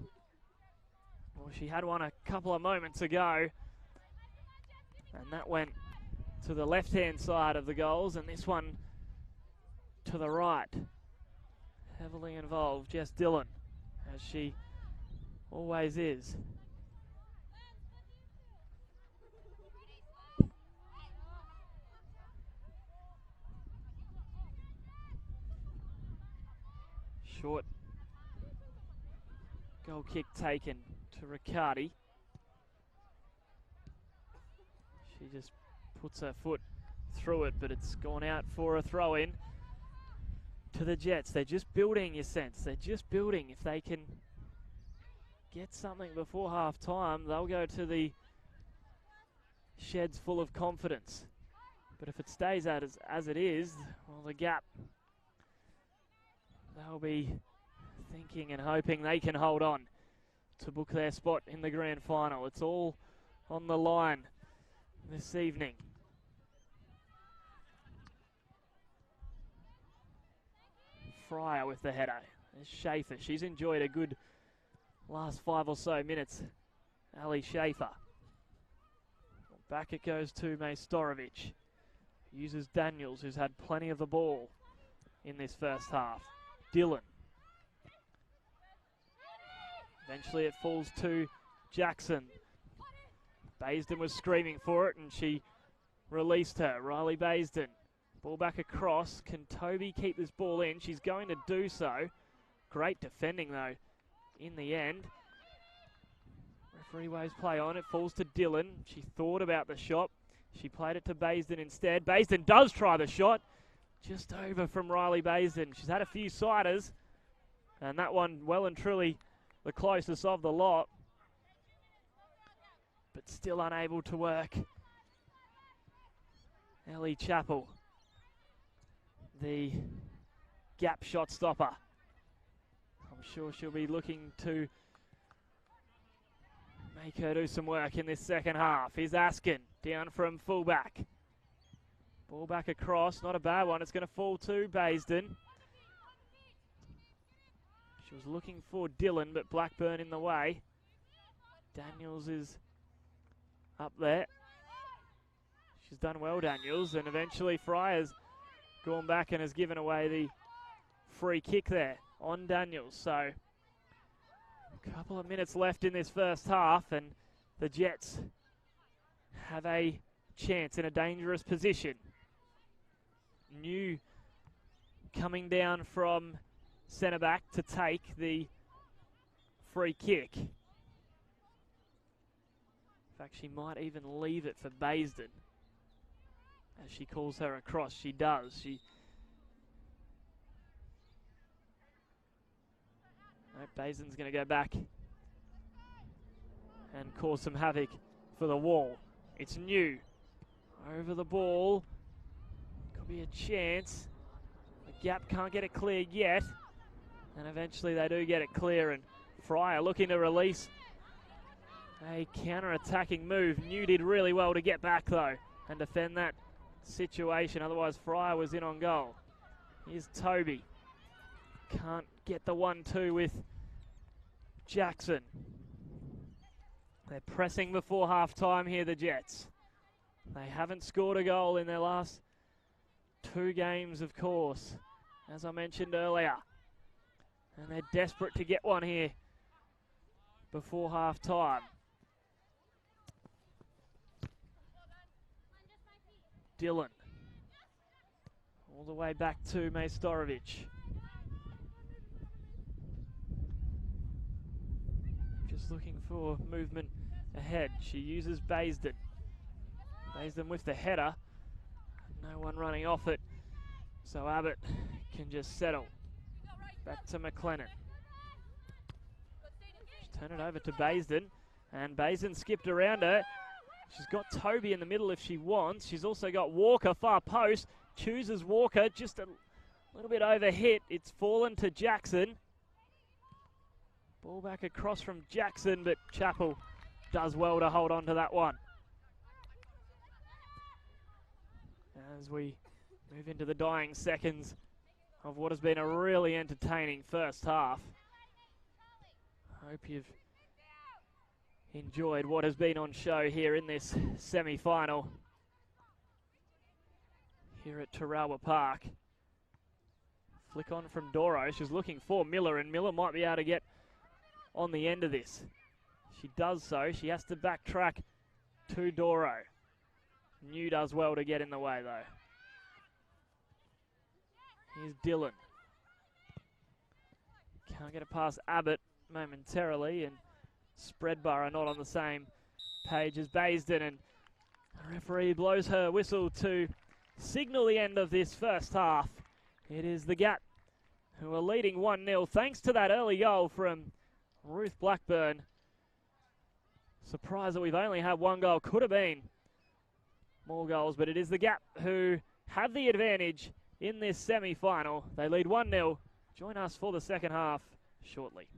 Well, she had one a couple of moments ago. And that went to the left-hand side of the goals. And this one to the right. Heavily involved, Jess Dillon, as she always is. Short goal kick taken to Riccardi. She just puts her foot through it, but it's gone out for a throw-in to the Jets. They're just building, you sense. They're just building. If they can get something before half-time, they'll go to the sheds full of confidence. But if it stays out as it is, well, the gap, they'll be thinking and hoping they can hold on to book their spot in the grand final. It's all on the line this evening. Fryer with the header. There's Schaefer. She's enjoyed a good last 5 or so minutes. Ali Schaefer. Back it goes to Majstorovic. Uses Daniels, who's had plenty of the ball in this first half. Dillon. Eventually it falls to Jackson. Baisden was screaming for it and she released her. Riley Baisden. Ball back across. Can Toby keep this ball in? She's going to do so. Great defending though in the end. Referee waves play on. It falls to Dillon. She thought about the shot. She played it to Baisden instead. Baisden does try the shot. Just over from Riley Baisden. She's had a few siders. And that one well and truly the closest of the lot. But still unable to work. Ellie Chappell, the gap shot stopper. I'm sure she'll be looking to make her do some work in this second half. Here's Askin down from fullback. Ball back across, not a bad one. It's going to fall to Baisden. She was looking for Dillon, but Blackburn in the way. Daniels is up there. She's done well, Daniels, and eventually Fryer's gone back and has given away the free kick there on Daniels. So a couple of minutes left in this first half, and the Jets have a chance in a dangerous position. New coming down from centre back to take the free kick. In fact, she might even leave it for Baisden. As she calls her across, she does. Baisden's going to go back and cause some havoc for the wall. It's New over the ball. Could be a chance. The gap can't get it cleared yet. And eventually they do get it clear, and Fryer looking to release a counter-attacking move. New did really well to get back though and defend that situation, otherwise Fryer was in on goal. Here's Toby. Can't get the 1-2 with Jackson. They're pressing before half-time here, the Jets. They haven't scored a goal in their last 2 games, of course, as I mentioned earlier. And they're desperate to get one here before half-time. Dylan. All the way back to Majstorovic. Just looking for movement ahead. She uses Baisden. Baisden with the header. No one running off it. So Abbott can just settle. Back to McLennan. Just turn it over to Baisden. And Baisden skipped around her. She's got Toby in the middle if she wants. She's also got Walker far post. Chooses Walker, just a little bit overhit. It's fallen to Jackson. Ball back across from Jackson, but Chappell does well to hold on to that one. As we move into the dying seconds of what has been a really entertaining first half. I hope you've enjoyed what has been on show here in this semi-final here at Tarawa Park. Flick on from Doro. She's looking for Miller, and Miller might be able to get on the end of this. She does so. She has to backtrack to Doro. New does well to get in the way, though. Here's Dylan. Can't get it past Abbott momentarily, and Spreadbar are not on the same page as Baisden, and the referee blows her whistle to signal the end of this first half. It is the Gap who are leading 1-0 thanks to that early goal from Ruth Blackburn. Surprised that we've only had 1 goal. Could have been more goals, but it is the Gap who have the advantage in this semi-final. They lead 1-0. Join us for the second half shortly.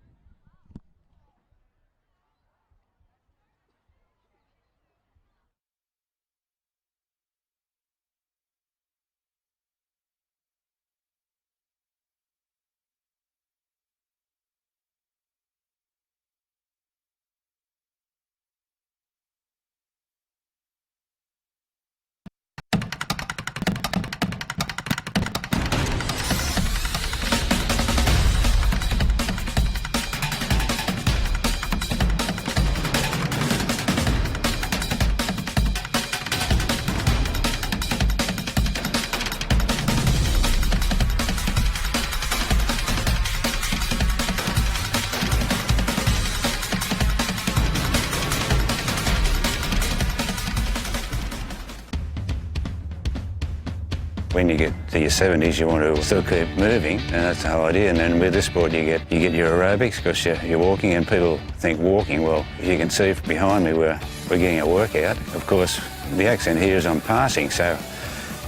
When you get to your 70s, you want to still keep moving, and that's the whole idea. And then with this sport, you get your aerobics because you're walking, and people think walking. Well, you can see behind me we're getting a workout. Of course, the accent here is on passing, so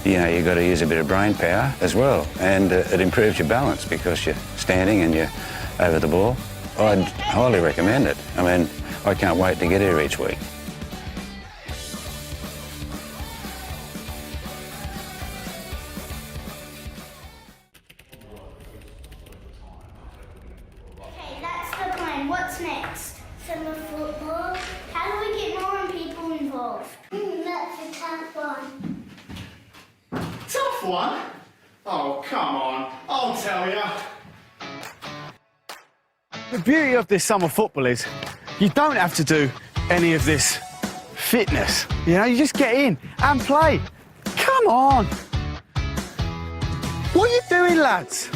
you've got to use a bit of brain power as well, and it improves your balance because you're standing and you're over the ball. I'd highly recommend it. I mean, I can't wait to get here each week. What's next? Summer football. How do we get more people involved? That's a tough one. Tough one? Oh, come on. I'll tell you. The beauty of this summer football is you don't have to do any of this fitness. You just get in and play. Come on. What are you doing, lads?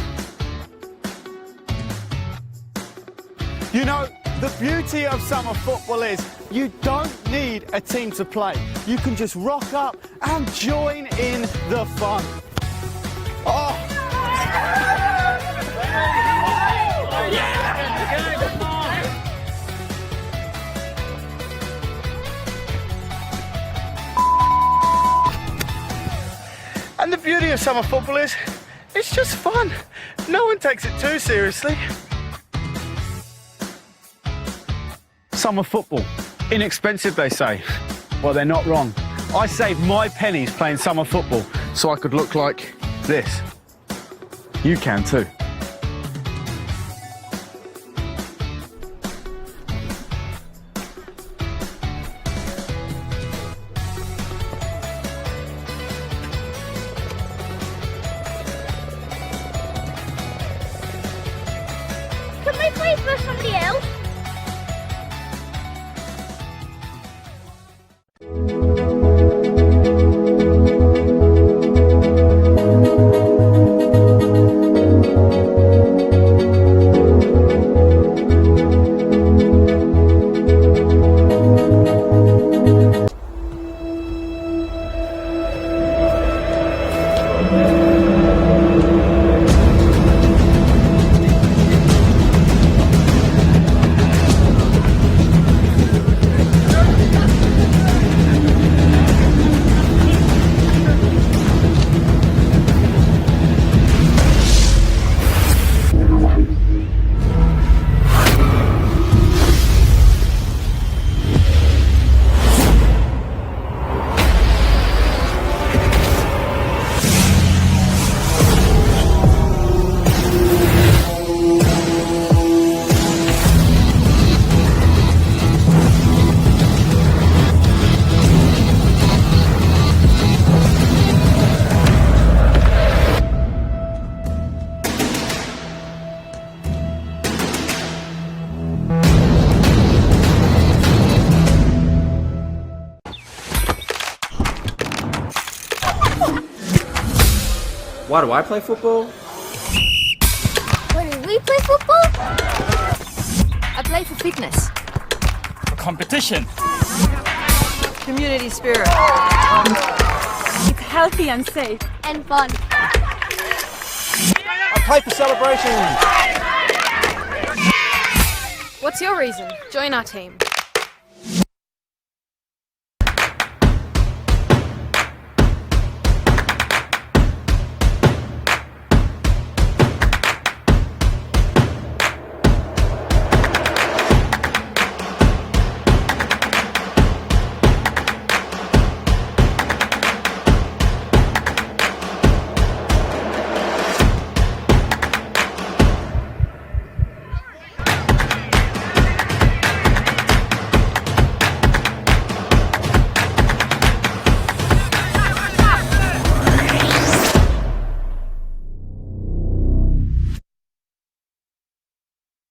The beauty of summer football is you don't need a team to play. You can just rock up and join in the fun. Oh! And the beauty of summer football is It's just fun. No one takes it too seriously. Summer football. Inexpensive, they say. Well, they're not wrong. I saved my pennies playing summer football so I could look like this. You can too. Can we play for somebody else? Why do I play football? Why do we play football? I play for fitness. Competition. Community spirit. It's healthy and safe. And fun. I play for celebration. What's your reason? Join our team.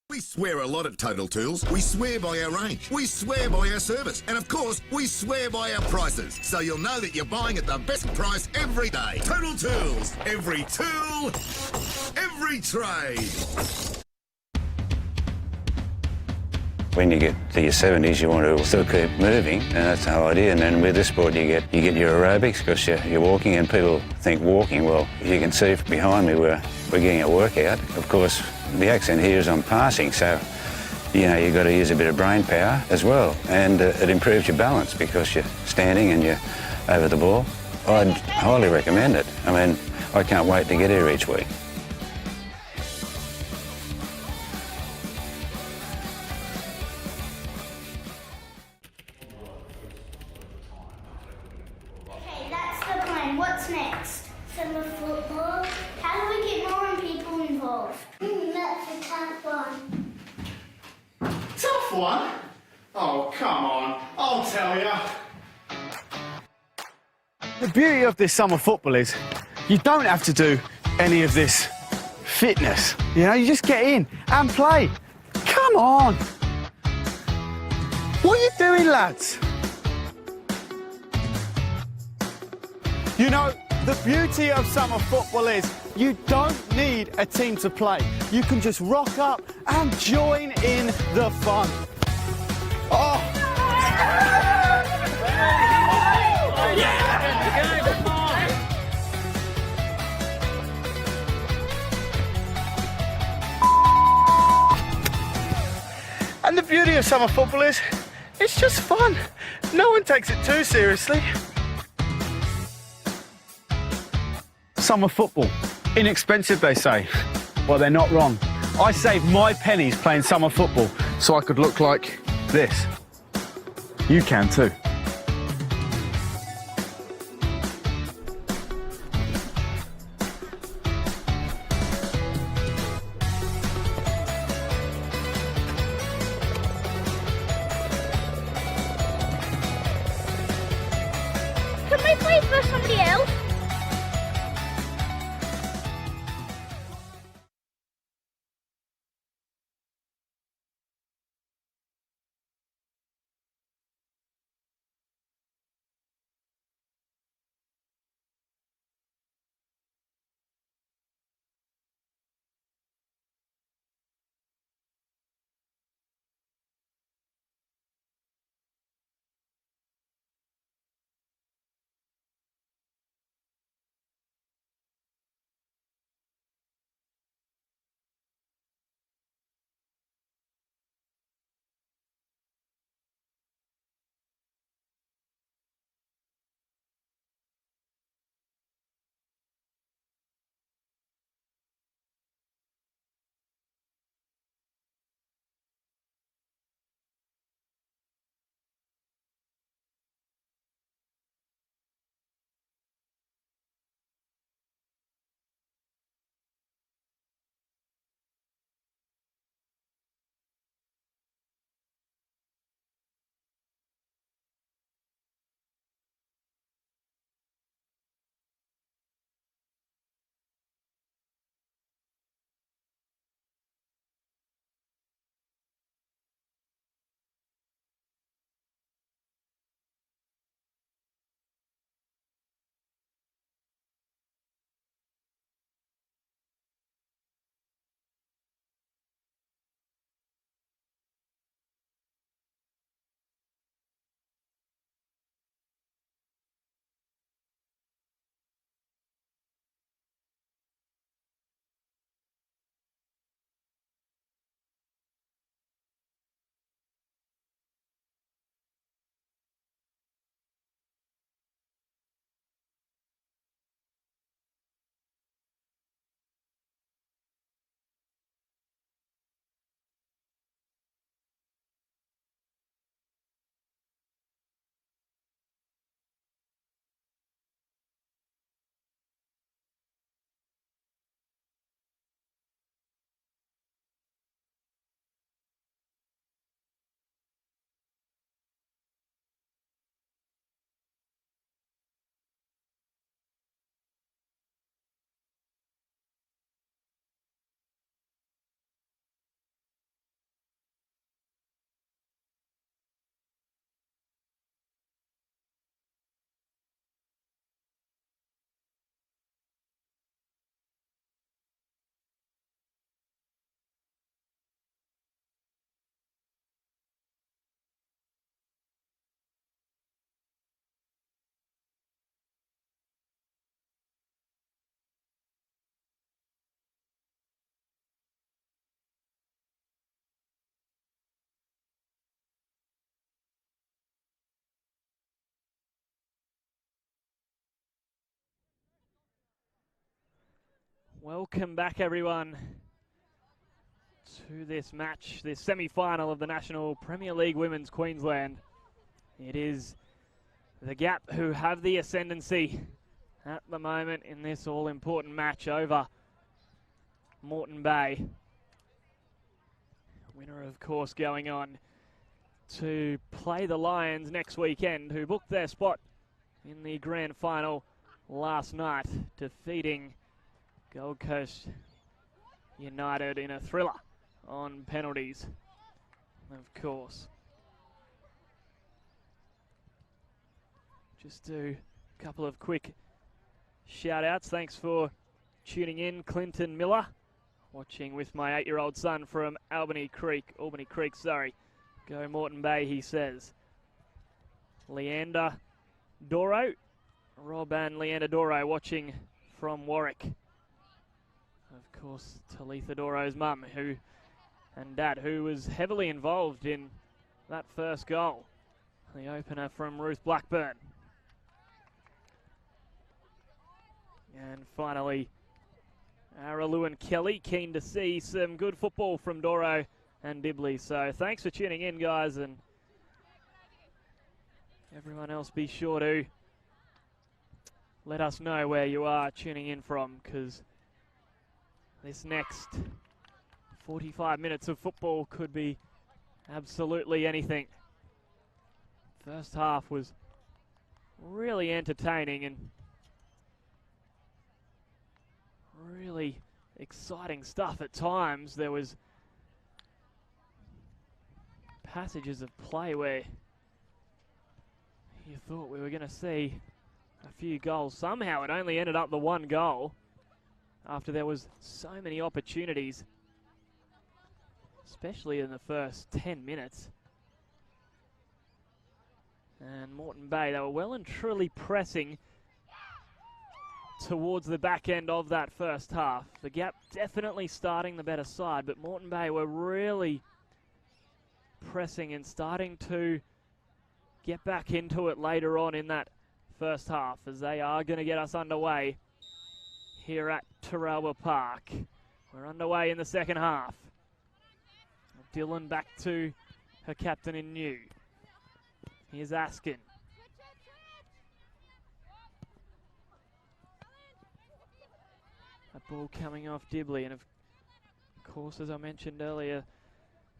We swear a lot at Total Tools. We swear by our range. We swear by our service. And of course, we swear by our prices. So you'll know that you're buying at the best price every day. Total Tools. Every tool, every trade. When you get to your 70s, you want to still keep moving, and that's the whole idea. And then with this sport, you get your aerobics because you're walking, and people think walking. Well, you can see behind me we're getting a workout. Of course, the accent here is on passing, so you've got to use a bit of brain power as well, and it improves your balance because you're standing and you're over the ball. I'd highly recommend it. I mean, I can't wait to get here each week. Okay, that's the plan. What's next? Summer football. How do we get more people involved? That's a tough one. Tough one? Oh, come on. I'll tell ya. The beauty of this summer football is you don't have to do any of this fitness. You just get in and play. Come on. What are you doing, lads? The beauty of summer football is you don't need a team to play. You can just rock up and join in the fun. Oh! And the beauty of summer football is it's just fun. No one takes it too seriously. Summer football. Inexpensive, they say. Well, they're not wrong. I saved my pennies playing summer football so I could look like this. You can too. Can we play for somebody else? Welcome back, everyone, to this match, this semi-final of the National Premier League Women's Queensland. It is the Gap who have the ascendancy at the moment in this all-important match over Moreton Bay. Winner, of course, going on to play the Lions next weekend, who booked their spot in the grand final last night, defeating Gold Coast United in a thriller on penalties, of course. Just do a couple of quick shout outs. Thanks for tuning in. Clinton Miller, watching with my 8-year-old son from Albany Creek, sorry. Go Moreton Bay, he says. Leander Doro, Rob and Leander Doro watching from Warwick. Of course, Talitha Doro's mum and dad, who was heavily involved in that first goal. The opener from Ruth Blackburn. And finally, Araloo and Kelly keen to see some good football from Doro and Dibley. So thanks for tuning in, guys, and everyone else be sure to let us know where you are tuning in from, because this next 45 minutes of football could be absolutely anything. First half was really entertaining and really exciting stuff at times. There was passages of play where you thought we were going to see a few goals. Somehow it only ended up the one goal after there was so many opportunities, especially in the first 10 minutes. And Moreton Bay, they were well and truly pressing towards the back end of that first half. The Gap definitely starting the better side, but Moreton Bay were really pressing and starting to get back into it later on in that first half, as they are going to get us underway here at Taralwa Park. We're underway in the second half. Dylan back to her captain in new. Here's Askin. A ball coming off Dibley, and of course, as I mentioned earlier,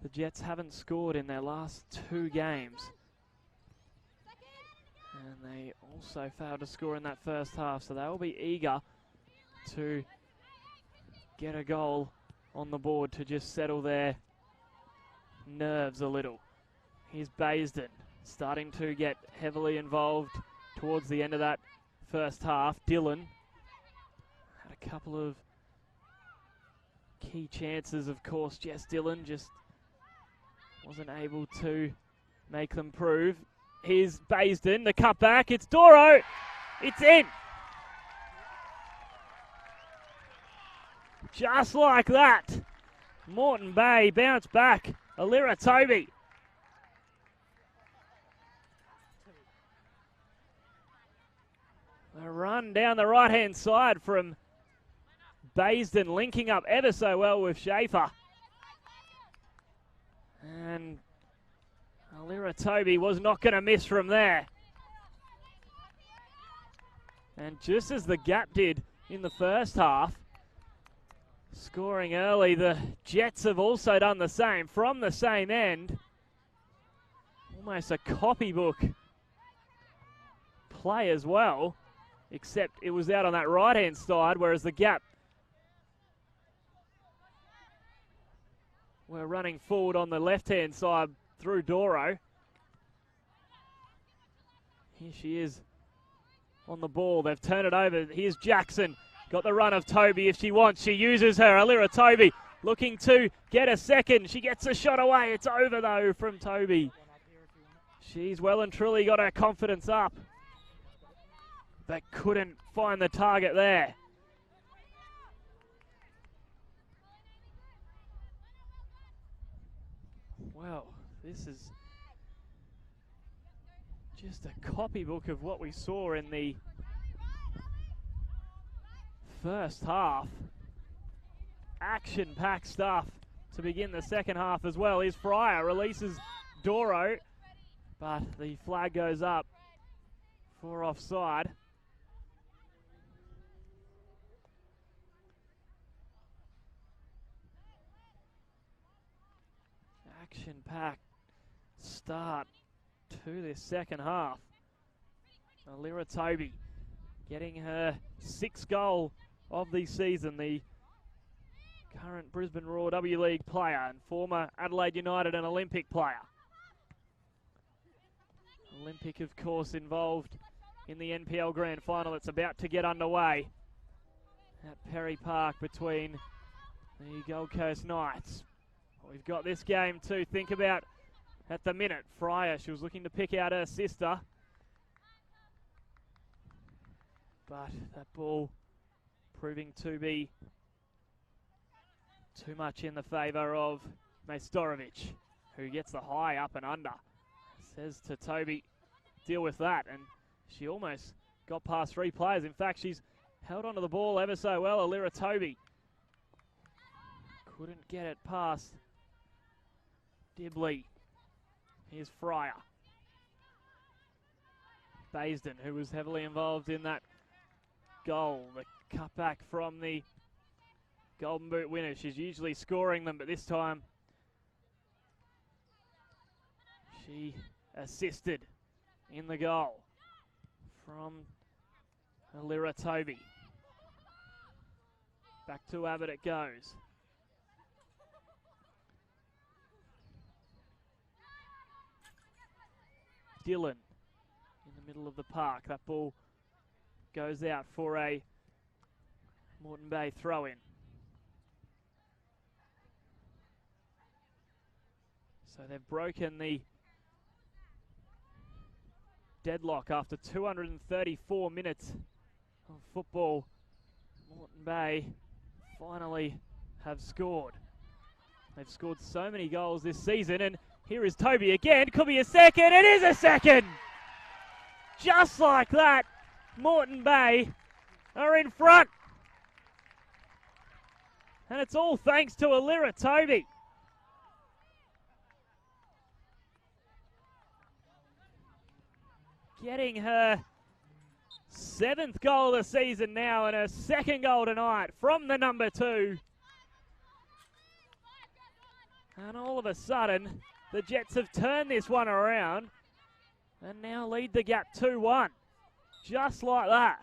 the Jets haven't scored in their last 2 games. And they also failed to score in that first half, so they'll be eager to get a goal on the board to just settle their nerves a little. Here's Baisden, starting to get heavily involved towards the end of that first half. Dylan had a couple of key chances, of course. Jess Dylan just wasn't able to make them prove. Here's Baisden, the cutback. It's Doro. It's in. Just like that. Moreton Bay bounce back. Alira Toby. A run down the right-hand side from Baisden, linking up ever so well with Schaefer. And Alira Toby was not going to miss from there. And just as the Gap did in the first half, scoring early, the Jets have also done the same from the same end. Almost a copybook play as well, except it was out on that right-hand side, whereas the Gap were running forward on the left-hand side through Doro. Here she is on the ball. They've turned it over. Here's Jackson. Got the run of Toby if she wants. She uses her. Alira Toby looking to get a second. She gets a shot away. It's over, though, from Toby. She's well and truly got her confidence up, but couldn't find the target there. Well, this is just a copybook of what we saw in the first half. Action-packed stuff to begin the second half as well. Here's Fryer, releases Doro, but the flag goes up for offside. Action-packed start to this second half. Alira Toby getting her 6th goal of the season, the current Brisbane Roar W League player and former Adelaide United and Olympic player. Olympic, of course, involved in the NPL Grand Final. It's about to get underway at Perry Park between the Gold Coast Knights. We've got this game to think about at the minute. Fryer, she was looking to pick out her sister, but that ball proving to be too much in the favour of Majstorovic, who gets the high up and under. Says to Toby, deal with that, and she almost got past 3 players. In fact, she's held onto the ball ever so well, Alira Toby. Couldn't get it past Dibley. Here's Fryer. Baisden, who was heavily involved in that goal. The cutback from the Golden Boot winner. She's usually scoring them, but this time she assisted in the goal from Alira Toby. Back to Abbott it goes. Dillon in the middle of the park. That ball goes out for a Moreton Bay throw-in. So they've broken the deadlock after 234 minutes of football. Moreton Bay finally have scored. They've scored so many goals this season, and here is Toby again. Could be a second. It is a second! Just like that, Moreton Bay are in front. And it's all thanks to Alira Toby. Getting her 7th goal of the season now and her 2nd goal tonight from the number 2. And all of a sudden, the Jets have turned this one around and now lead the gap 2-1. Just like that.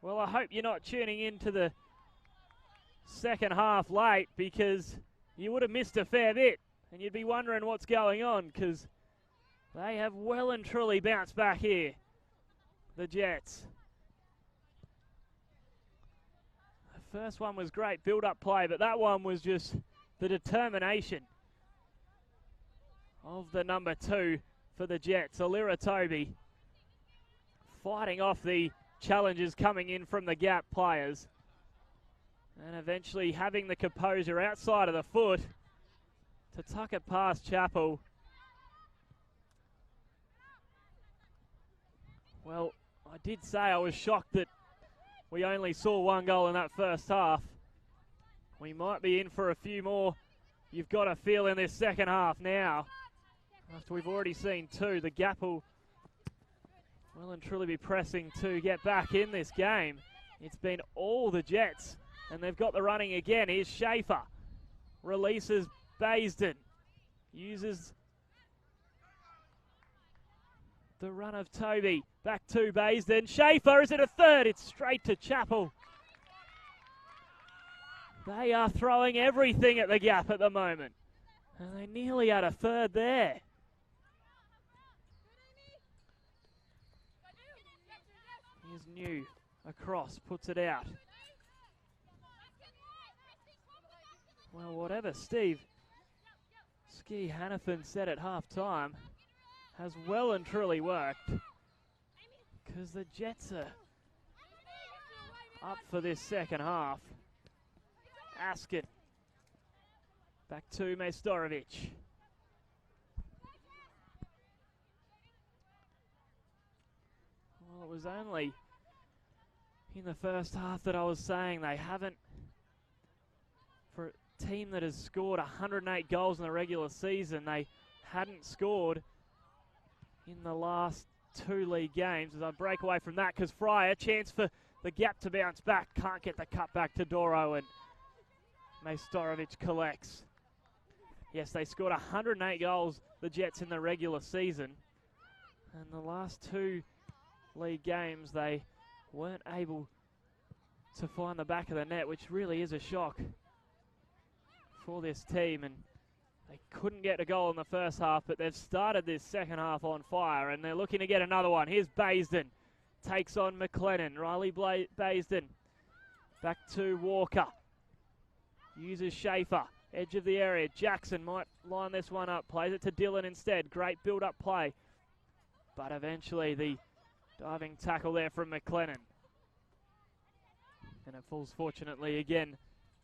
Well, I hope you're not tuning into the second half late, because you would have missed a fair bit and you'd be wondering what's going on, because they have well and truly bounced back here, the Jets. The first one was great build-up play, but that one was just the determination of the number 2 for the Jets, Alira Toby, fighting off the challenges coming in from the gap players and eventually having the composure outside of the foot to tuck it past Chappell. Well, I did say I was shocked that we only saw 1 goal in that first half. We might be in for a few more, you've got to feel, in this second half now. After we've already seen 2, the gap will well and truly be pressing to get back in this game. It's been all the Jets, and they've got the running again. Here's Schaefer. Releases Baisden. Uses the run of Toby. Back to Baisden. Schaefer, is it a third? It's straight to Chappell. They are throwing everything at the gap at the moment. And they nearly had a third there. Here's New across, puts it out. Well, whatever Steve Ski Hannafin said at half-time has well and truly worked, because the Jets are up for this second half. Askin. Back to Mestorovic. Well, it was only in the first half that I was saying they haven't, for a team that has scored 108 goals in the regular season, they hadn't scored in the last 2 league games. As I break away from that, because Fryer, chance for the gap to bounce back, can't get the cut back to Doro, and Mestorovic collects. Yes, they scored 108 goals, the Jets, in the regular season. And the last 2 league games, they weren't able to find the back of the net, which really is a shock for this team. And they couldn't get a goal in the first half, but they've started this second half on fire, and they're looking to get another one. Here's Baisden. Takes on McLennan. Riley Baisden. Back to Walker. Uses Schaefer. Edge of the area. Jackson might line this one up. Plays it to Dillon instead. Great build-up play. But eventually the diving tackle there from McLennan. And it falls fortunately again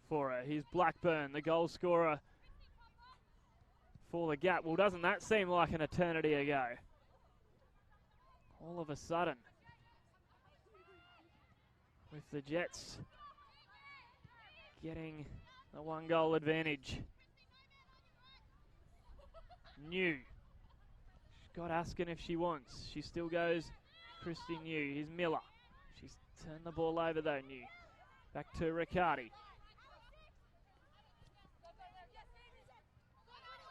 for her. Here's Blackburn, the goal scorer for the gap. Well, doesn't that seem like an eternity ago? All of a sudden, with the Jets getting a 1-goal advantage. New. She's got Askin if she wants. She still goes Christy New. Here's Miller. She's turned the ball over though, New. Back to Riccardi.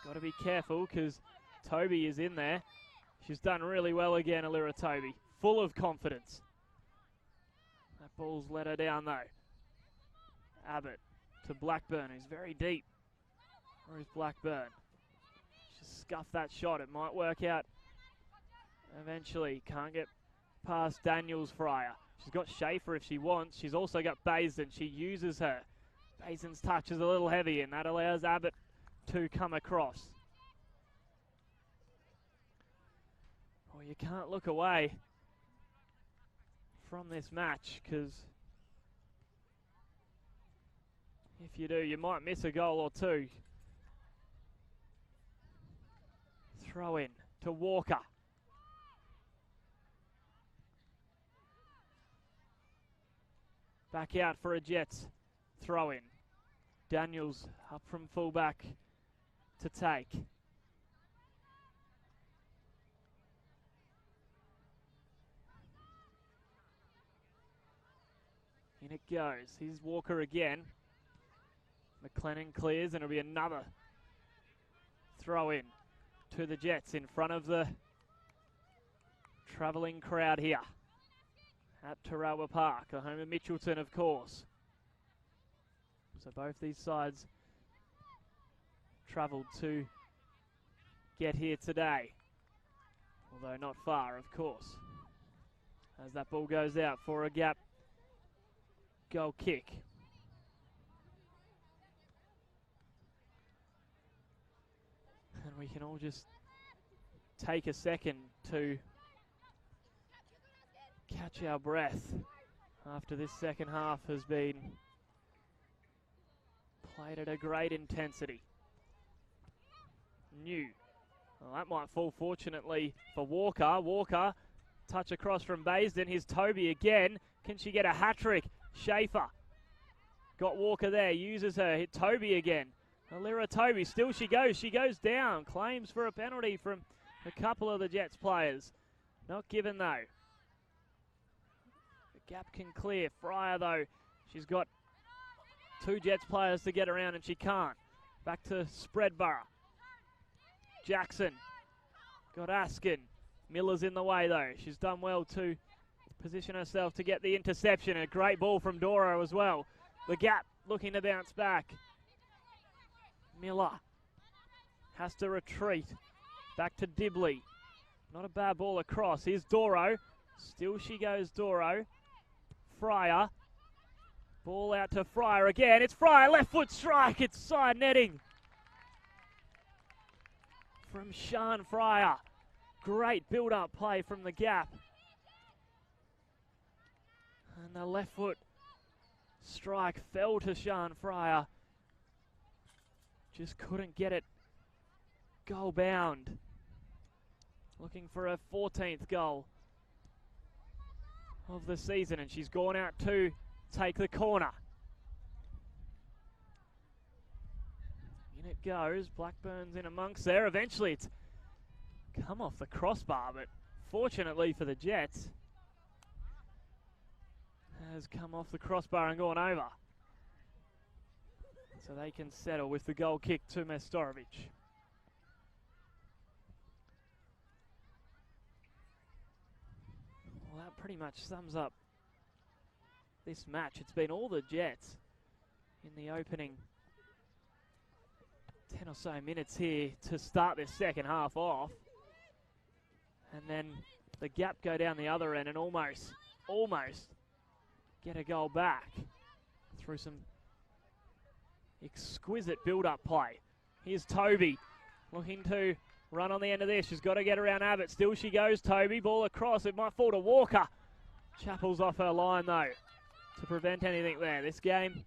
Got to be careful because Toby is in there. She's done really well again, Alira Toby. Full of confidence. That ball's let her down though. Abbott to Blackburn, who's very deep. Where is Blackburn? Just scuff that shot. It might work out eventually. Can't get past Daniels Fryer. She's got Schaefer if she wants. She's also got Basin. She uses her. Basin's touch is a little heavy, and that allows Abbott to come across. Well, you can't look away from this match, because if you do, you might miss a goal or two. Throw in to Walker. Back out for a Jets throw in. Daniels up from fullback to take. In it goes. Here's Walker again. McLennan clears, and it'll be another throw in to the Jets in front of the travelling crowd here at Tarawa Park, the home of Mitchelton, of course. So both these sides travelled to get here today, although not far, of course. As that ball goes out for a gap goal kick. And we can all just take a second to catch our breath after this second half has been played at a great intensity. New. Well, that might fall fortunately for Walker. Walker, touch across from Baisden. Here's Toby again. Can she get a hat-trick? Schaefer got Walker there, uses her. Hit Toby again. Alira Toby, still she goes down. Claims for a penalty from a couple of the Jets players. Not given though. The gap can clear. Fryer though, she's got two Jets players to get around and she can't. Back to Spreadborough. Jackson got Askin. Miller's in the way though. She's done well to position herself to get the interception. A great ball from Doro as well. The gap looking to bounce back. Miller has to retreat. Back to Dibley. Not a bad ball across. Here's Doro. Still she goes, Doro. Fryer. Ball out to Fryer again. It's Fryer. Left foot strike. It's side netting from Sian Fryer. Great build-up play from the gap. And the left foot strike fell to Sian Fryer. Just couldn't get it goal bound. Looking for her 14th goal of the season, and she's gone out to take the corner. In it goes. Blackburn's in amongst there. Eventually it's come off the crossbar, but fortunately for the Jets, has come off the crossbar and gone over. So they can settle with the goal kick to Mestorovic. Well, that pretty much sums up this match. It's been all the Jets in the opening 10 or so minutes here to start this second half off. And then the gap go down the other end and almost get a goal back through some exquisite build-up play. Here's Toby looking to run on the end of this. She's got to get around Abbott. Still she goes, Toby. Ball across. It might fall to Walker. Chappell's off her line, though, to prevent anything there. This game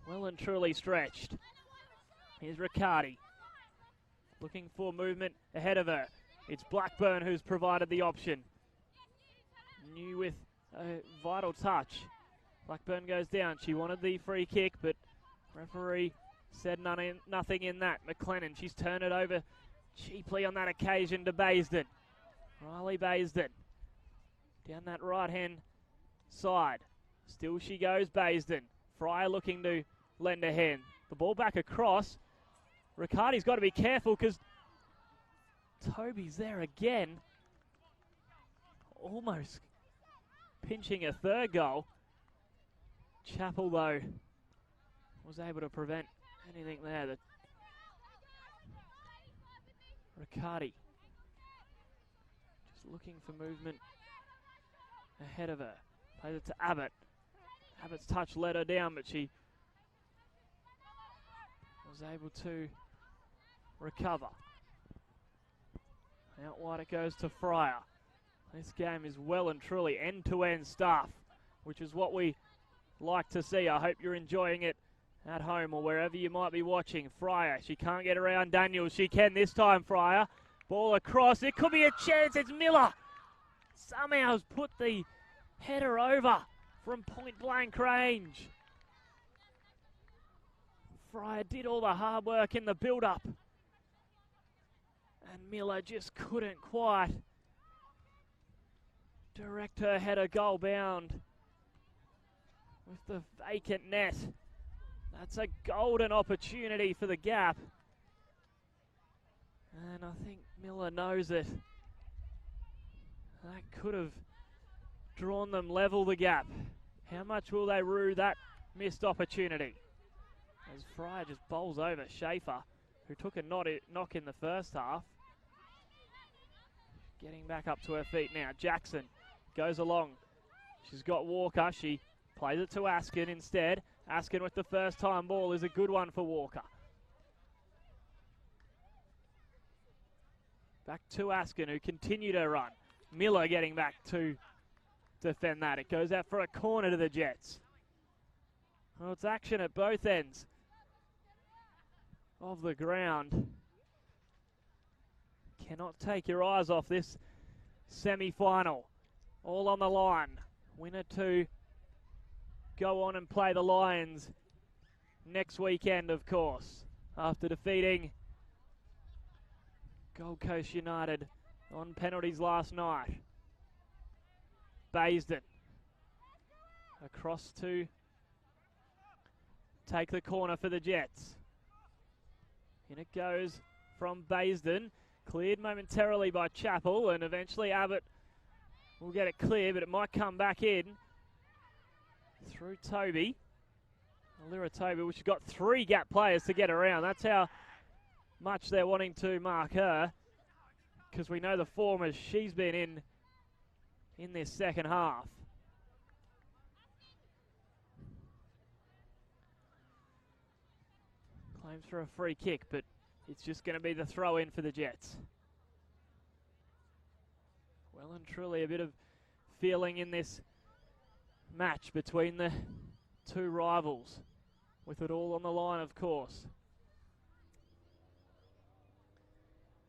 well and truly stretched. Here's Riccardi looking for movement ahead of her. It's Blackburn who's provided the option. New with a vital touch. Blackburn goes down. She wanted the free kick, but Referee said nothing in that. McLennan, she's turned it over cheaply on that occasion to Baisden. Riley Baisden down that right-hand side. Still she goes, Baisden. Fryer looking to lend a hand. The ball back across. Riccardi's got to be careful because Toby's there again. Almost pinching a third goal. Chappell, though, was able to prevent anything there. Riccardi just looking for movement ahead of her. Plays it to Abbott. Abbott's touch let her down, but she was able to recover. Out wide it goes to Fryer. This game is well and truly end-to-end stuff, which is what we like to see. I hope you're enjoying it at home or wherever you might be watching. Fryer, she can't get around Daniels. She can this time, Fryer. Ball across. It could be a chance. It's Miller. Somehow has put the header over from point-blank range. Fryer did all the hard work in the build-up. And Miller just couldn't quite direct her header goal bound with the vacant net. That's a golden opportunity for the Gap. And I think Miller knows it. That could have drawn them level, the Gap. How much will they rue that missed opportunity? As Fryer just bowls over Schaefer, who took a knock in the first half. Getting back up to her feet now. Jackson goes along. She's got Walker. She plays it to Askin instead. Askin with the first time ball is a good one for Walker. Back to Askin, who continued her run. Miller getting back to defend that. It goes out for a corner to the Jets. Well, it's action at both ends of the ground. Cannot take your eyes off this semi-final. All on the line. Winner to go on and play the Lions next weekend, of course, after defeating Gold Coast United on penalties last night. Baisden across to take the corner for the Jets. In it goes from Baisden. Cleared momentarily by Chappell, and eventually Abbott will get it clear, but it might come back in through Toby. Alira Toby, which has got 3 Gap players to get around. That's how much they're wanting to mark her, because we know the form as she's been in this second half. Claims for a free kick, but it's just going to be the throw in for the Jets. Well and truly a bit of feeling in this match between the two rivals, with it all on the line, of course.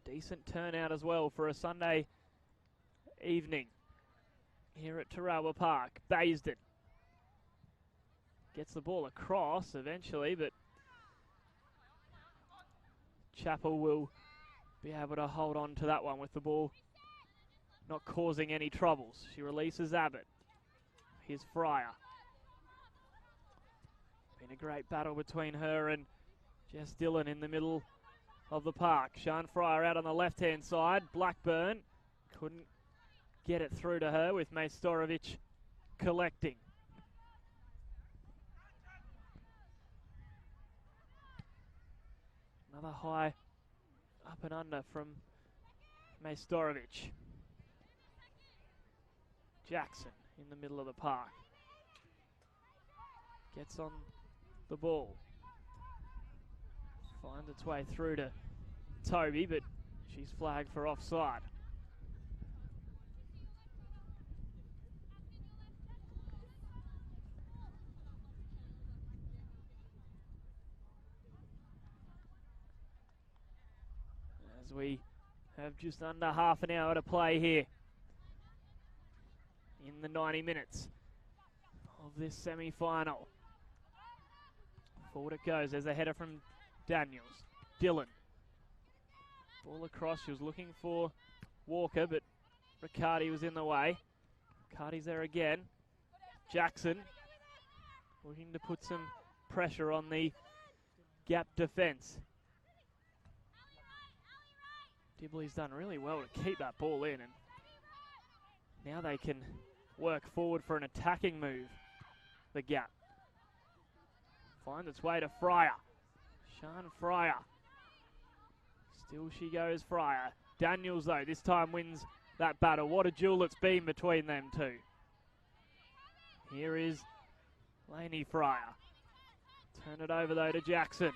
Decent turnout as well for a Sunday evening here at Tarawa Park. Baisden gets the ball across eventually, but Chappell will be able to hold on to that one with the ball not causing any troubles. She releases Abbott. Here's Fryer. Been a great battle between her and Jess Dillon in the middle of the park. Sian Fryer out on the left-hand side. Blackburn couldn't get it through to her with Majstorovic collecting. Another high up and under from Majstorovic. Jackson in the middle of the park. Gets on the ball. Finds its way through to Toby, but she's flagged for offside. As we have just under half an hour to play here in the 90 minutes of this semi-final. Forward it goes. There's a header from Daniels. Dillon. Ball across. She was looking for Walker, but Riccardi was in the way. Riccardi's there again. Jackson looking to put some pressure on the Gap defence. Dibley's done really well to keep that ball in, and now they can work forward for an attacking move. The Gap finds its way to Fryer. Sian Fryer. Still she goes, Fryer. Daniels, though, this time wins that battle. What a duel it's been between them two. Here is Lainey Fryer. Turn it over, though, to Jackson.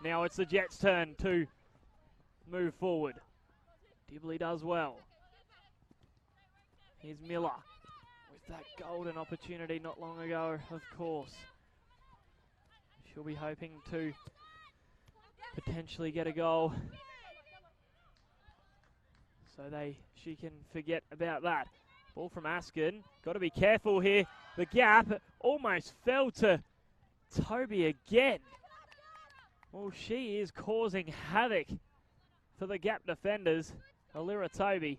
Now it's the Jets' turn to move forward. Dibley does well. Here's Miller with that golden opportunity not long ago, of course. She'll be hoping to potentially get a goal, so she can forget about that. Ball from Askin. Got to be careful here. The Gap almost fell to Toby again. Well, she is causing havoc for the Gap defenders. Alira Toby.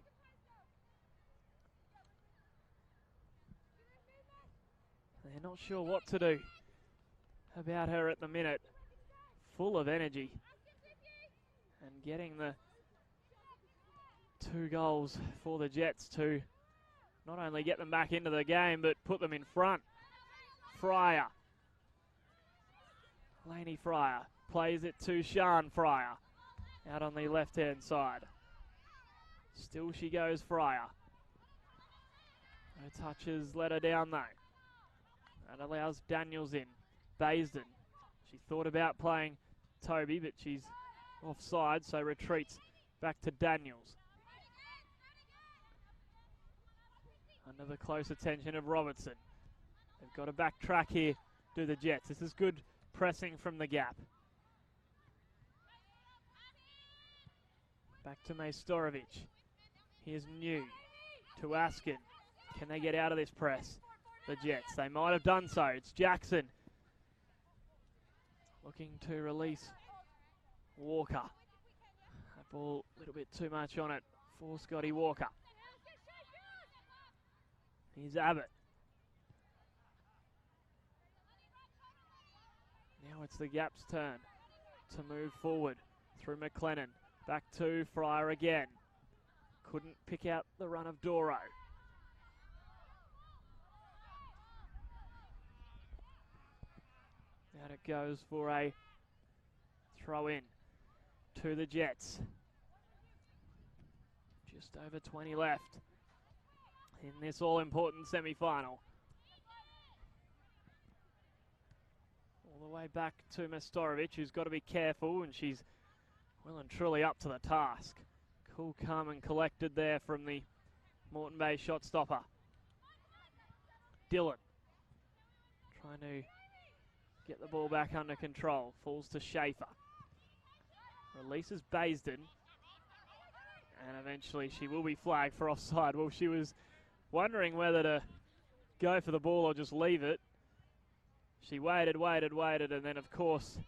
They're not sure what to do about her at the minute. Full of energy. And getting the 2 goals for the Jets to not only get them back into the game, but put them in front. Fryer. Lainey Fryer plays it to Sian Fryer. Out on the left-hand side. Still she goes, Fryer. No touches, let her down though. That allows Daniels in. Baisden. She thought about playing Toby, but she's offside, so retreats back to Daniels. Under the close attention of Robertson. They've got to backtrack here, do the Jets. This is good pressing from the Gap. Back to Majstorovic. Here's New to Askin. Can they get out of this press? The Jets, they might have done so. It's Jackson looking to release Walker. That ball a little bit too much on it for Scotty Walker. Here's Abbott. Now it's the Gap's turn to move forward through McLennan. Back to Fryer again. Couldn't pick out the run of Doro. Out it goes for a throw in to the Jets. Just over 20 left in this all-important semi-final. All the way back to Majstorovic, who's got to be careful, and she's well and truly up to the task. Cool, calm and collected there from the Moreton Bay shot stopper. Dillon trying to get the ball back under control. Falls to Schaefer. Releases Baisden. And eventually she will be flagged for offside. Well, she was wondering whether to go for the ball or just leave it. She waited, and then of course,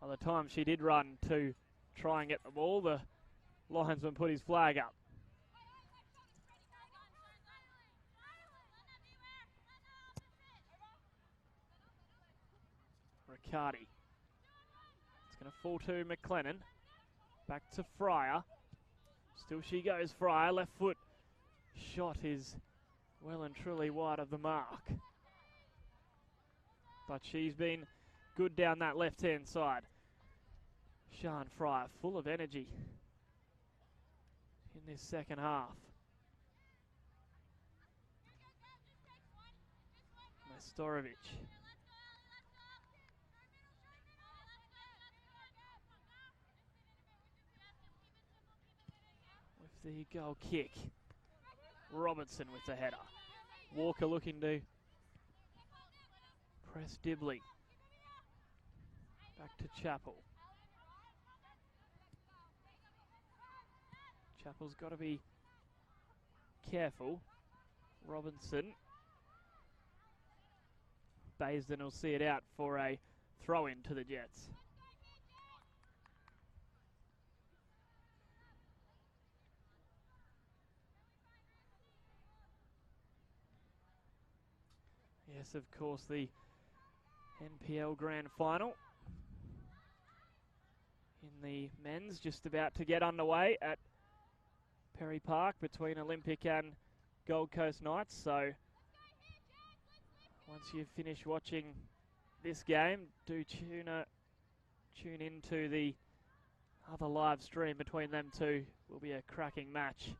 by the time she did run to try and get the ball, the linesman put his flag up. Riccardi. It's going to fall to McLennan. Back to Fryer. Still she goes, Fryer. Left foot shot is well and truly wide of the mark. But she's been good down that left-hand side. Sian Fryer, full of energy in this second half. Majstorovic. With the goal kick. Robertson with the header. Walker looking to press Dibley. Back to Chappell. Chappell's got to be careful. Robinson. Baisden will see it out for a throw in to the Jets. Yes, of course, the NPL Grand Final in the men's just about to get underway at Perry Park between Olympic and Gold Coast Knights. So once you finish watching this game, do tune into the other live stream between them two. Will be a cracking match.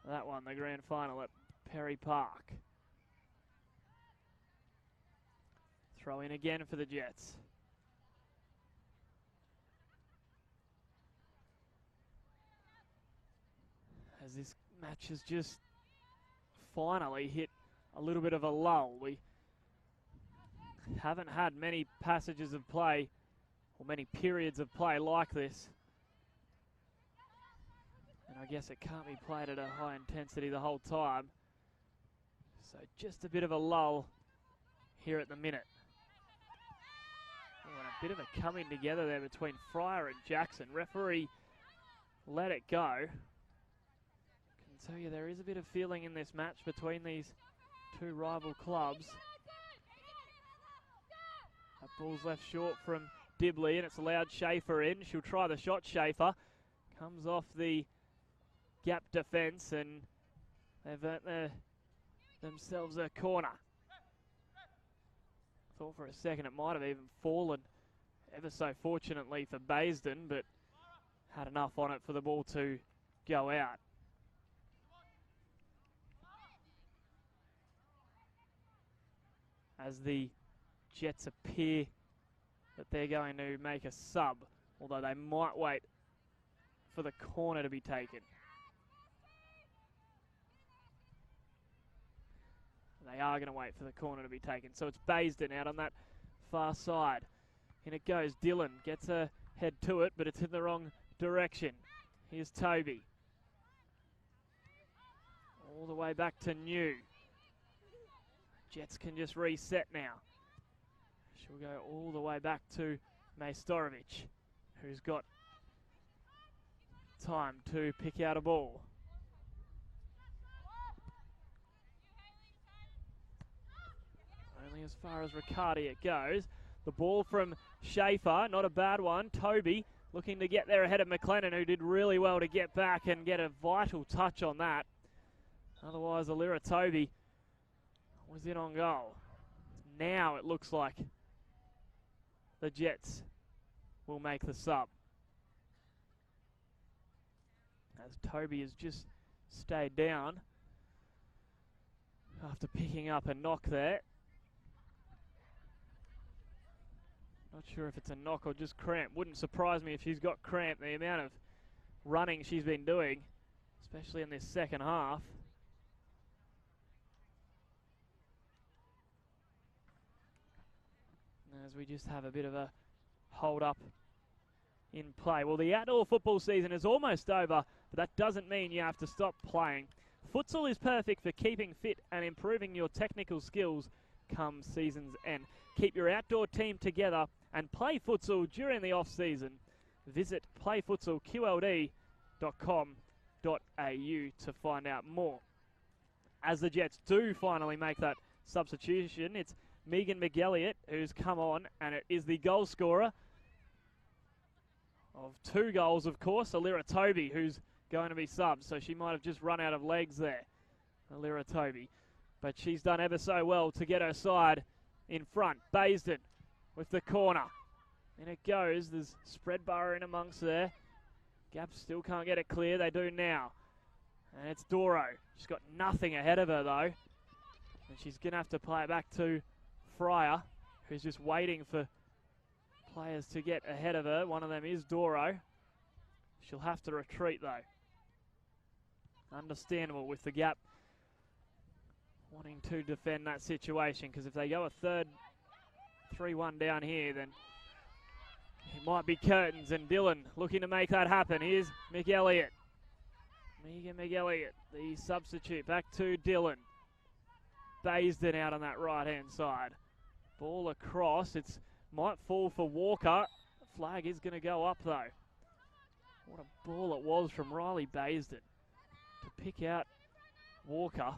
That one, the grand final at Perry Park. Throw in again for the Jets. As this match has just finally hit a little bit of a lull. We haven't had many passages of play or many periods of play like this. And I guess it can't be played at a high intensity the whole time. So just a bit of a lull here at the minute. Oh, and a bit of a coming together there between Fryer and Jackson. Referee let it go. Can tell you there is a bit of feeling in this match between these two rival clubs. That ball's left short from Dibley and it's allowed Schaefer in. She'll try the shot, Schaefer. Comes off the gap defence and they've earned themselves a corner. Thought for a second it might have even fallen ever so fortunately for Baisden, but had enough on it for the ball to go out. As the Jets appear that they're going to make a sub, although they might wait for the corner to be taken. They are going to wait for the corner to be taken. So it's Baisden out on that far side. In it goes. Dillon gets a head to it, but it's in the wrong direction. Here's Toby. All the way back to New. Jets can just reset now. She'll go all the way back to Majstorovic, who's got time to pick out a ball. Only as far as Riccardi it goes. The ball from Schaefer, not a bad one. Toby looking to get there ahead of McLennan, who did really well to get back and get a vital touch on that. Otherwise, Alira Toby was in on goal. Now it looks like the Jets will make the sub. As Toby has just stayed down after picking up a knock there. Not sure if it's a knock or just cramp. Wouldn't surprise me if she's got cramp. The amount of running she's been doing, especially in this second half. As we just have a bit of a hold up in play. Well, the outdoor football season is almost over, but that doesn't mean you have to stop playing. Futsal is perfect for keeping fit and improving your technical skills come season's end. Keep your outdoor team together and play futsal during the off-season. Visit playfutsalqld.com.au to find out more. As the Jets do finally make that substitution, it's Megan McElliott who's come on, and it is the goal scorer of 2 goals, of course, Alira Toby, who's going to be subbed, so she might have just run out of legs there, Alira Toby. But she's done ever so well to get her side in front. Baisden with the corner. In it goes. There's Spreadborough in amongst there. Gap still can't get it clear. They do now. And it's Doro. She's got nothing ahead of her, though. And she's going to have to play it back to Fryer, who's just waiting for players to get ahead of her. One of them is Doro. She'll have to retreat, though. Understandable with the Gap wanting to defend that situation, because if they go a third 3-1 down here, then it might be curtains, and Dillon looking to make that happen. Here's McElliott. Megan McElliott, the substitute, back to Dillon. Baisden out on that right-hand side. Ball across. It's Might fall for Walker. The flag is going to go up though. What a ball it was from Riley Baisden to pick out Walker.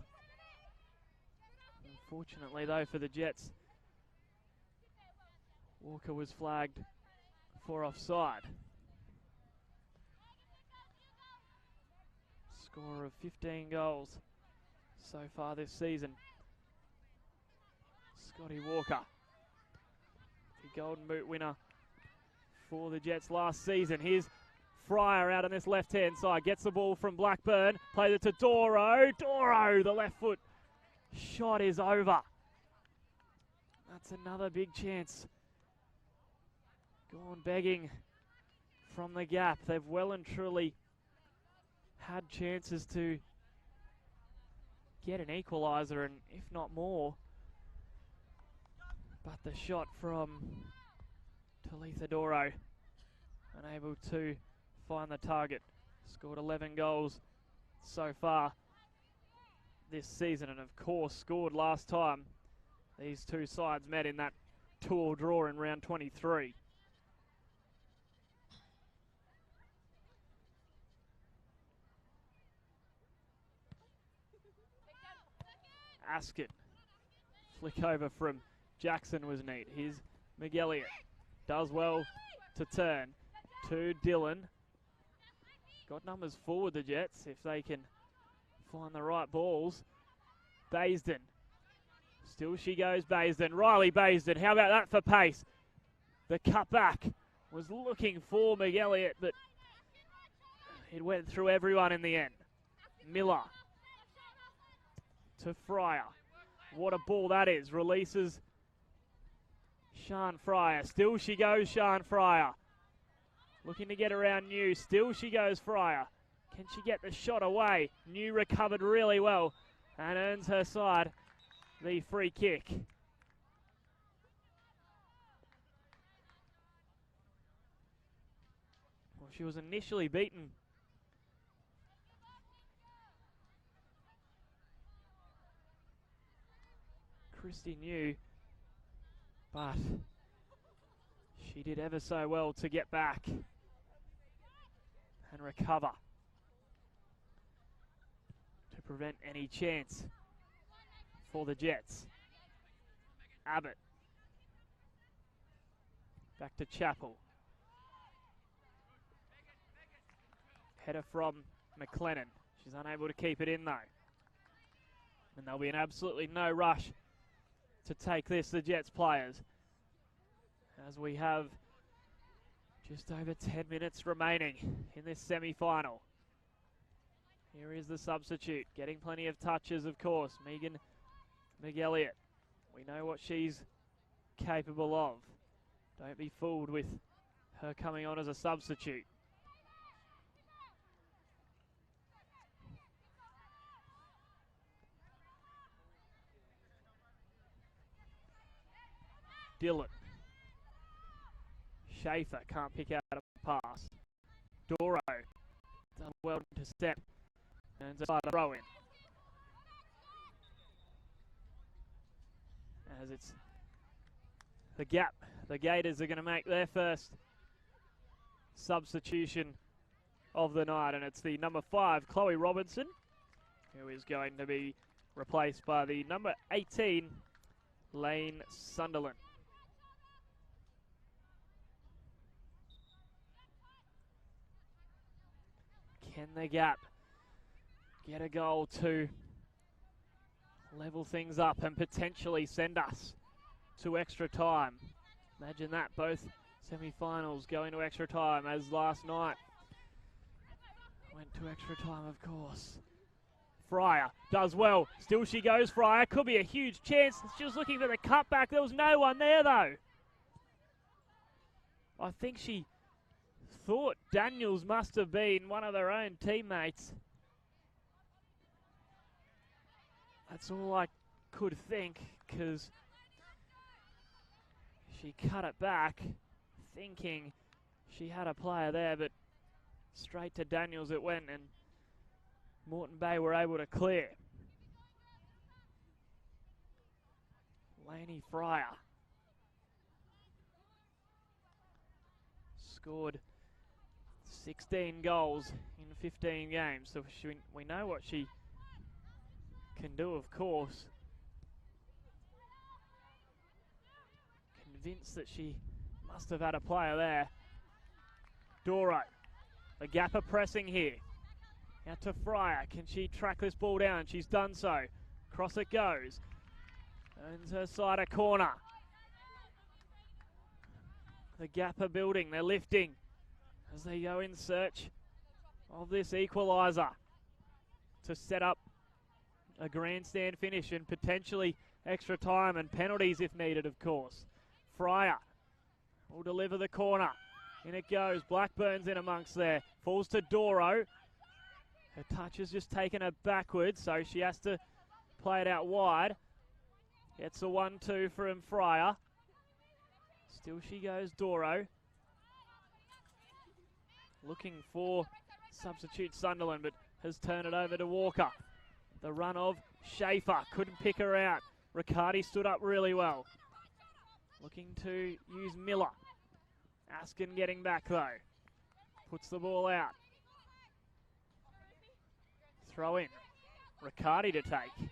Unfortunately though for the Jets, Walker was flagged for offside. Score of 15 goals so far this season. Scotty Walker, the Golden Boot winner for the Jets last season. Here's Fryer out on this left-hand side. Gets the ball from Blackburn. Plays it to Doro. Doro, the left foot shot is over. That's another big chance. Gone begging from the gap. They've well and truly had chances to get an equaliser, and if not more. But the shot from Talitha Doro, unable to find the target. Scored 11 goals so far this season, and of course scored last time these two sides met in that 2-2 draw in round 23. Askin, flick over from Jackson was neat. Here's McElliott, does well to turn to Dillon. Got numbers forward, the Jets, if they can find the right balls. Baisden, still she goes Baisden. Riley Baisden, how about that for pace? The cutback was looking for McElliott, but it went through everyone in the end. Miller to Fryer. What a ball that is. Releases Sian Fryer. Still she goes Sian Fryer. Looking to get around New. Still she goes Fryer. Can she get the shot away? New recovered really well and earns her side the free kick. Well, she was initially beaten Christy New, but she did ever so well to get back and recover to prevent any chance for the Jets. Abbott back to Chappell. Header from McLennan. She's unable to keep it in though. And there'll be an absolutely no rush to take this, the Jets players, as we have just over 10 minutes remaining in this semi-final. Here is the substitute, getting plenty of touches, of course, Megan McElliott. We know what she's capable of. Don't be fooled with her coming on as a substitute. Dillon. Schaefer can't pick out a pass. Doro done well to step. And a throw in. As it's the gap. The Gators are going to make their first substitution of the night. And it's the number 5, Chloe Robinson, who is going to be replaced by the number 18, Lane Sunderland. Can the Gap get a goal to level things up and potentially send us to extra time? Imagine that, both semi-finals going to extra time, as last night went to extra time, of course. Fryer does well. Still she goes, Fryer. Could be a huge chance. She was looking for the cutback. There was no one there, though. I think she thought Daniels must have been one of their own teammates. That's all I could think, because she cut it back thinking she had a player there, but straight to Daniels it went, and Moreton Bay were able to clear. Lainey Fryer scored 16 goals in 15 games, so we know what she can do, of course. Convinced that she must have had a player there. Doro, the gap are pressing here. Out to Fryer, can she track this ball down? She's done so. Cross it goes. Earns her side a corner. The gap are building, they're lifting as they go in search of this equaliser to set up a grandstand finish and potentially extra time and penalties if needed, of course. Fryer will deliver the corner. In it goes. Blackburn's in amongst there. Falls to Doro. Her touch has just taken her backwards, so she has to play it out wide. Gets a 1-2 from Fryer. Still she goes, Doro. Looking for substitute Sunderland, but has turned it over to Walker. The run of Schaefer. Couldn't pick her out. Riccardi stood up really well. Looking to use Miller. Askin getting back though. Puts the ball out. Throw in. Riccardi to take.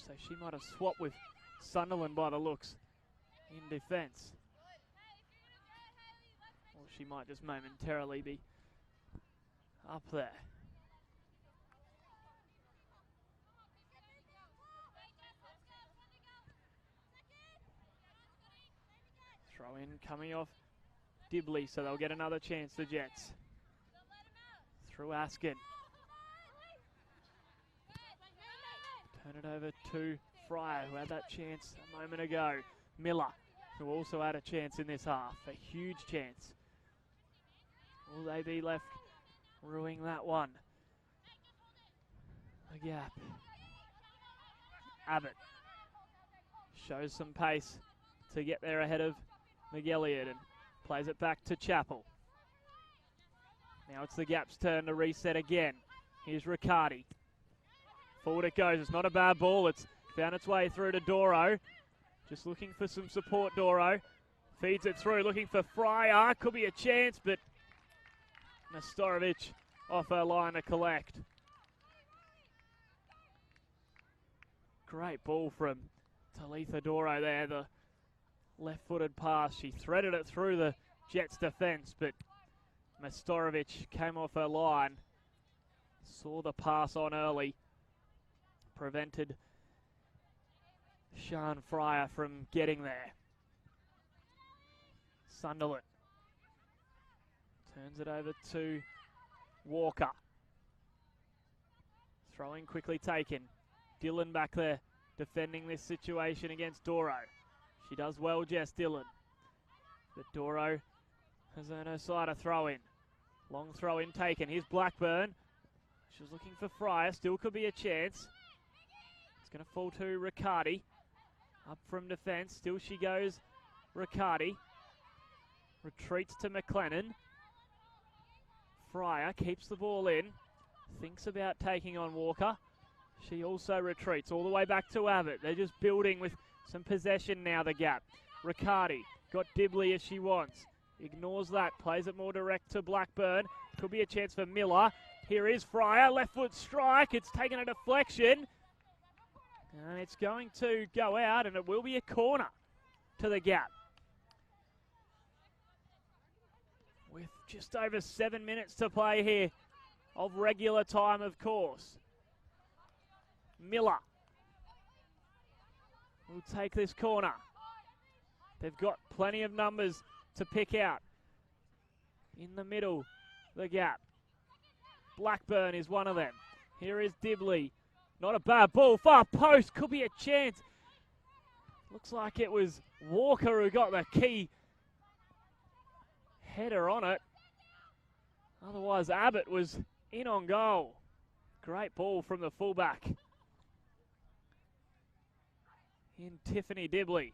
So she might have swapped with Sunderland by the looks in defence. Or she might just momentarily be up there. Throw in coming off Dibley, so they'll get another chance, the Jets. Through Askin. Turn it over to Fryer, who had that chance a moment ago. Miller, who also had a chance in this half, a huge chance. Will they be left ruining that one? The gap. Abbott shows some pace to get there ahead of McElliott and plays it back to Chappell. Now it's the gap's turn to reset again. Here's Riccardi. Forward it goes. It's not a bad ball. It's found its way through to Doro. Just looking for some support, Doro. Feeds it through, looking for Fryer. Could be a chance, but Nestorovic off her line to collect. Great ball from Talitha Doro there. The left-footed pass. She threaded it through the Jets' defence, but Nestorovic came off her line. Saw the pass on early. Prevented Sian Fryer from getting there. Sunderland turns it over to Walker. Throwing quickly taken. Dillon back there defending this situation against Doro. She does well, Jess Dillon. But Doro has earned her side a throw in. Long throw in taken. Here's Blackburn. She was looking for Fryer. Still could be a chance. It's going to fall to Riccardi. Up from defence. Still she goes, Riccardi. Retreats to McLennan. Fryer keeps the ball in. Thinks about taking on Walker. She also retreats all the way back to Abbott. They're just building with some possession now, the gap. Riccardi got Dibley as she wants. Ignores that. Plays it more direct to Blackburn. Could be a chance for Miller. Here is Fryer. Left foot strike. It's taken a deflection. And it's going to go out, and it will be a corner to the gap. With just over 7 minutes to play here of regular time, of course. Miller will take this corner. They've got plenty of numbers to pick out. In the middle, the gap. Blackburn is one of them. Here is Dibley. Not a bad ball. Far post. Could be a chance. Looks like it was Walker who got the key header on it. Otherwise, Abbott was in on goal. Great ball from the fullback. In Tiffany Dibley.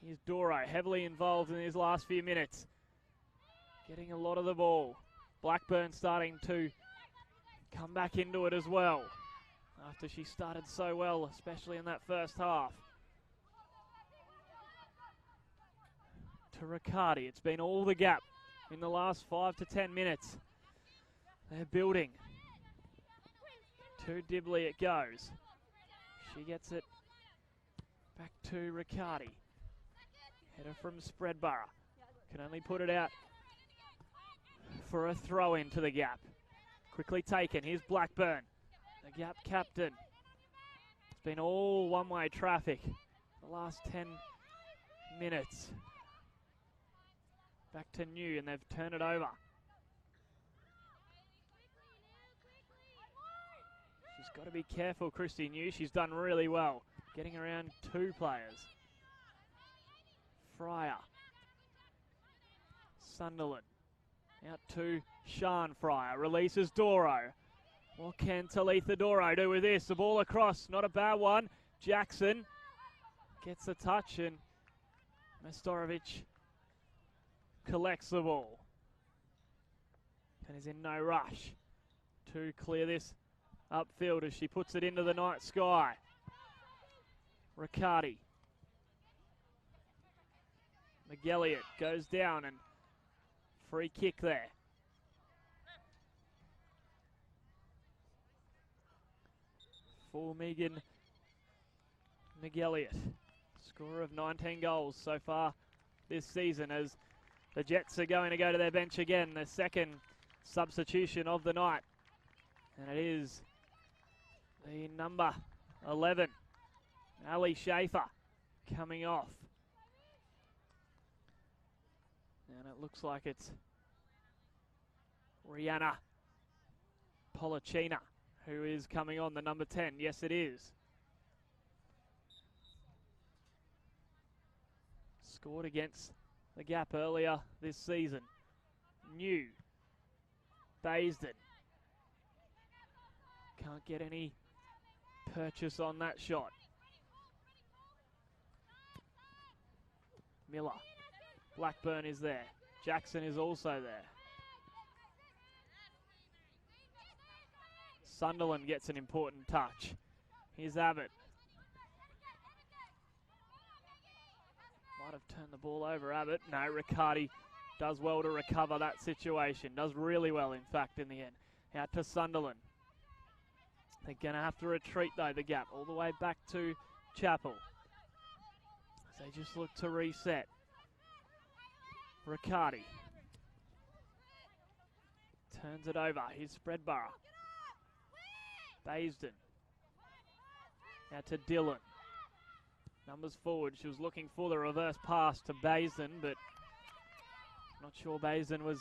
Here's Doro, heavily involved in his last few minutes. Getting a lot of the ball. Blackburn starting to come back into it as well. After she started so well, especially in that first half. to Riccardi. It's been all the gap in the last 5 to 10 minutes. They're building. To Dibley it goes. She gets it back to Riccardi. Header from Spreadborough. Can only put it out for a throw into the gap. Quickly taken. Here's Blackburn, the gap captain. It's been all one-way traffic the last 10 minutes. Back to New, and they've turned it over. She's got to be careful, Christy New. She's done really well, getting around 2 players. Fryer. Sunderland. Out to Sian Fryer. Releases Doro. What can Talitha Doro do with this? The ball across. Not a bad one. Jackson gets a touch, and Mestorovic collects the ball. And is in no rush to clear this upfield as she puts it into the night sky. Riccardi. McElliott goes down, and free kick there. For Megan McElliott. Scorer of 19 goals so far this season, as the Jets are going to go to their bench again. The second substitution of the night. And it is the number 11, Ali Schaefer, coming off. And it looks like it's Rihanna Polacina who is coming on, the number 10. Yes, it is. Scored against the Gap earlier this season. New. Baisden. Can't get any purchase on that shot. Miller. Blackburn is there. Jackson is also there. Sunderland gets an important touch. Here's Abbott. Might have turned the ball over, Abbott. No, Riccardi does well to recover that situation. Does really well, in fact, in the end. Out to Sunderland. They're going to have to retreat, though, the Gap, all the way back to Chapel. As they just look to reset. Riccardi. Turns it over. Here's Spreadborough. Baisden. Now to Dillon. Numbers forward. She was looking for the reverse pass to Baisden, but not sure Baisden was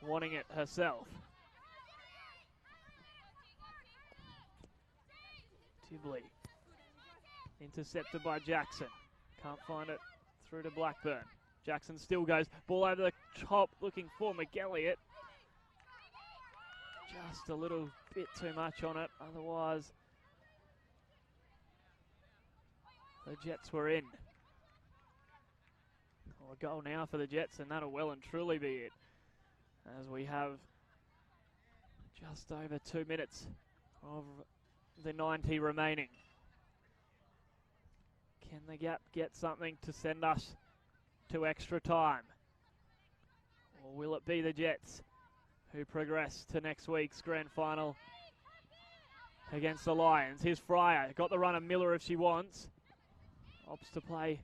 wanting it herself. Tibley. Intercepted by Jackson. Can't find it through to Blackburn. Jackson still goes. Ball over the top, looking for McElliott. Just a little bit too much on it. Otherwise, the Jets were in. Well, a goal now for the Jets, and that'll well and truly be it. As we have just over 2 minutes of the 90 remaining. Can the Gap get something to send us to extra time? Or will it be the Jets who progress to next week's grand final against the Lions? Here's Fryer. Got the run of Miller if she wants. Opts to play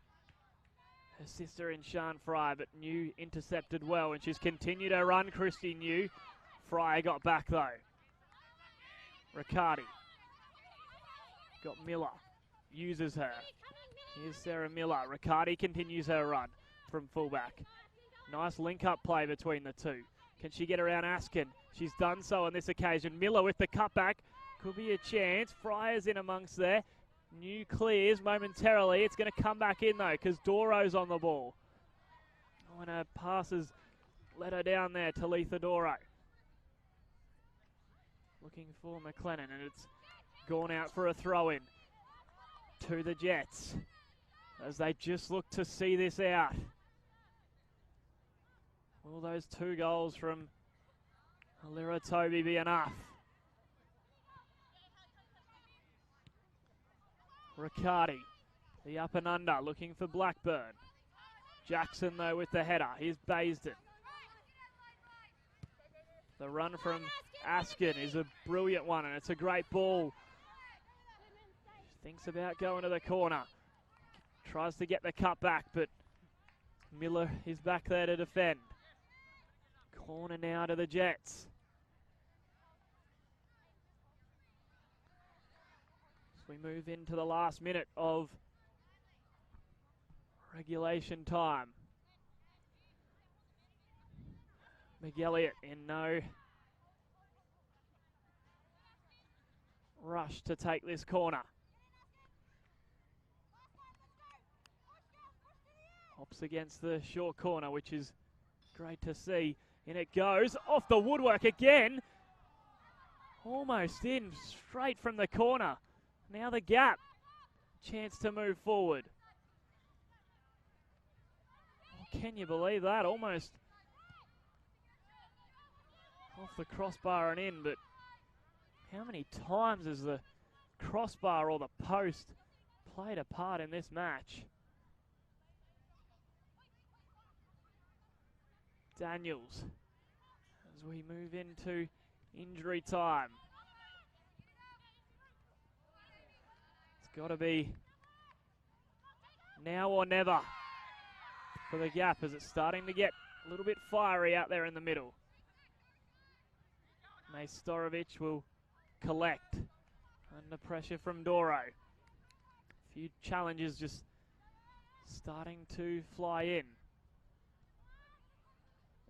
her sister in Sian Fryer, but New intercepted well, and she's continued her run, Christy New. Fryer got back, though. Riccardi. Got Miller. Uses her. Here's Sarah Miller. Riccardi continues her run from fullback. Nice link-up play between the two. Can she get around Askin? She's done so on this occasion. Miller with the cutback. Could be a chance. Fryer's in amongst there. New clears momentarily. It's going to come back in, though, because Doro's on the ball. Oh, and her passes let her down there, Talitha Doro. Looking for McLennan, and it's gone out for a throw-in to the Jets as they just look to see this out. Will those 2 goals from Alira Toby be enough? Riccardi, the up and under, looking for Blackburn. Jackson, though, with the header. Here's Baisden. The run from Askin is a brilliant one, and it's a great ball. Thinks about going to the corner. Tries to get the cut back, but Miller is back there to defend. Corner now to the Jets. As we move into the last minute of regulation time. McElliott in no rush to take this corner. Hops against the short corner, which is great to see. In it goes, off the woodwork again. Almost in, straight from the corner. Now the gap. Chance to move forward. Oh, can you believe that? Almost off the crossbar and in, but how many times has the crossbar or the post played a part in this match? Daniels, as we move into injury time. It's got to be now or never for the gap, as it's starting to get a little bit fiery out there in the middle. Majstorovic will collect under pressure from Doro. A few challenges just starting to fly in.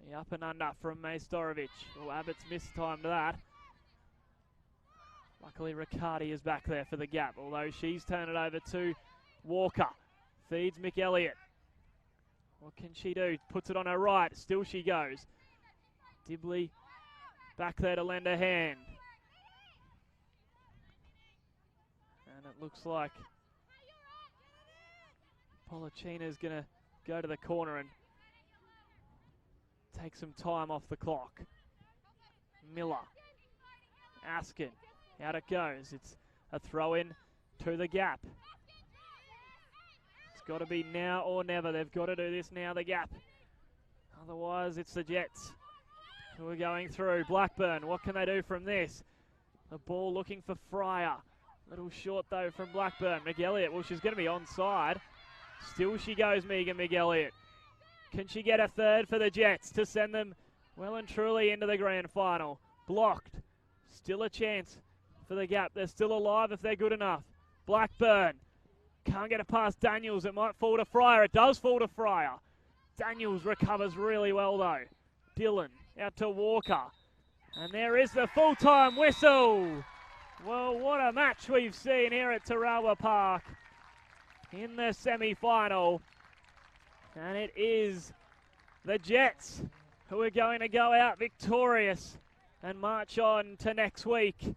The up and under from Majstorovic. Oh, Abbott's mistimed that. Luckily, Riccardi is back there for the gap, although she's turned it over to Walker. Feeds McElliott. What can she do? Puts it on her right. Still she goes. Dibley back there to lend a hand. And it looks like Polacina's going to go to the corner and take some time off the clock. Miller. Askin. Out it goes. It's a throw in to the gap. It's got to be now or never. They've got to do this now, the gap. Otherwise, it's the Jets who are going through. Blackburn, what can they do from this? The ball looking for Fryer. Little short, though, from Blackburn. McElliott, well, she's going to be onside. Still she goes, Megan McElliott. Can she get a third for the Jets to send them well and truly into the grand final? Blocked. Still a chance for the gap. They're still alive if they're good enough. Blackburn. Can't get it past Daniels. It might fall to Fryer. It does fall to Fryer. Daniels recovers really well, though. Dillon out to Walker. And there is the full-time whistle. Well, what a match we've seen here at Tarawa Park in the semi-final. And it is the Jets who are going to go out victorious and march on to next week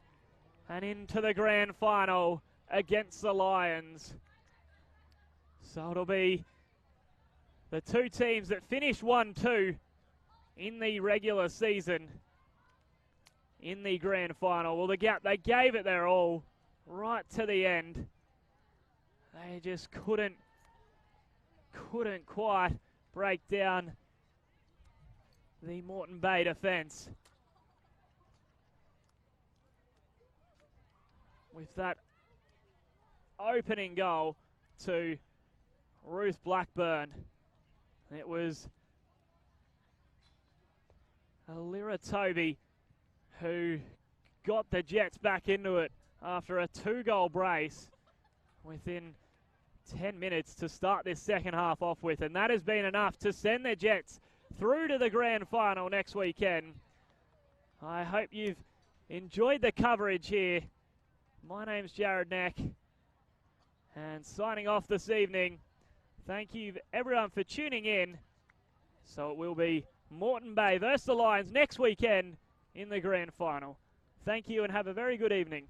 and into the grand final against the Lions. So it'll be the two teams that finished 1-2 in the regular season in the grand final. Well, the gap, they gave it their all right to the end. They just couldn't quite break down the Moreton Bay defence. With that opening goal to Ruth Blackburn, it was Alira Toby who got the Jets back into it after a 2-goal brace within 10 minutes to start this second half off with, and that has been enough to send the Jets through to the grand final next weekend. I hope you've enjoyed the coverage here. My name's Jared Neck, and signing off this evening. Thank you everyone for tuning in. So it will be Moreton Bay versus the Lions next weekend in the grand final. Thank you and have a very good evening.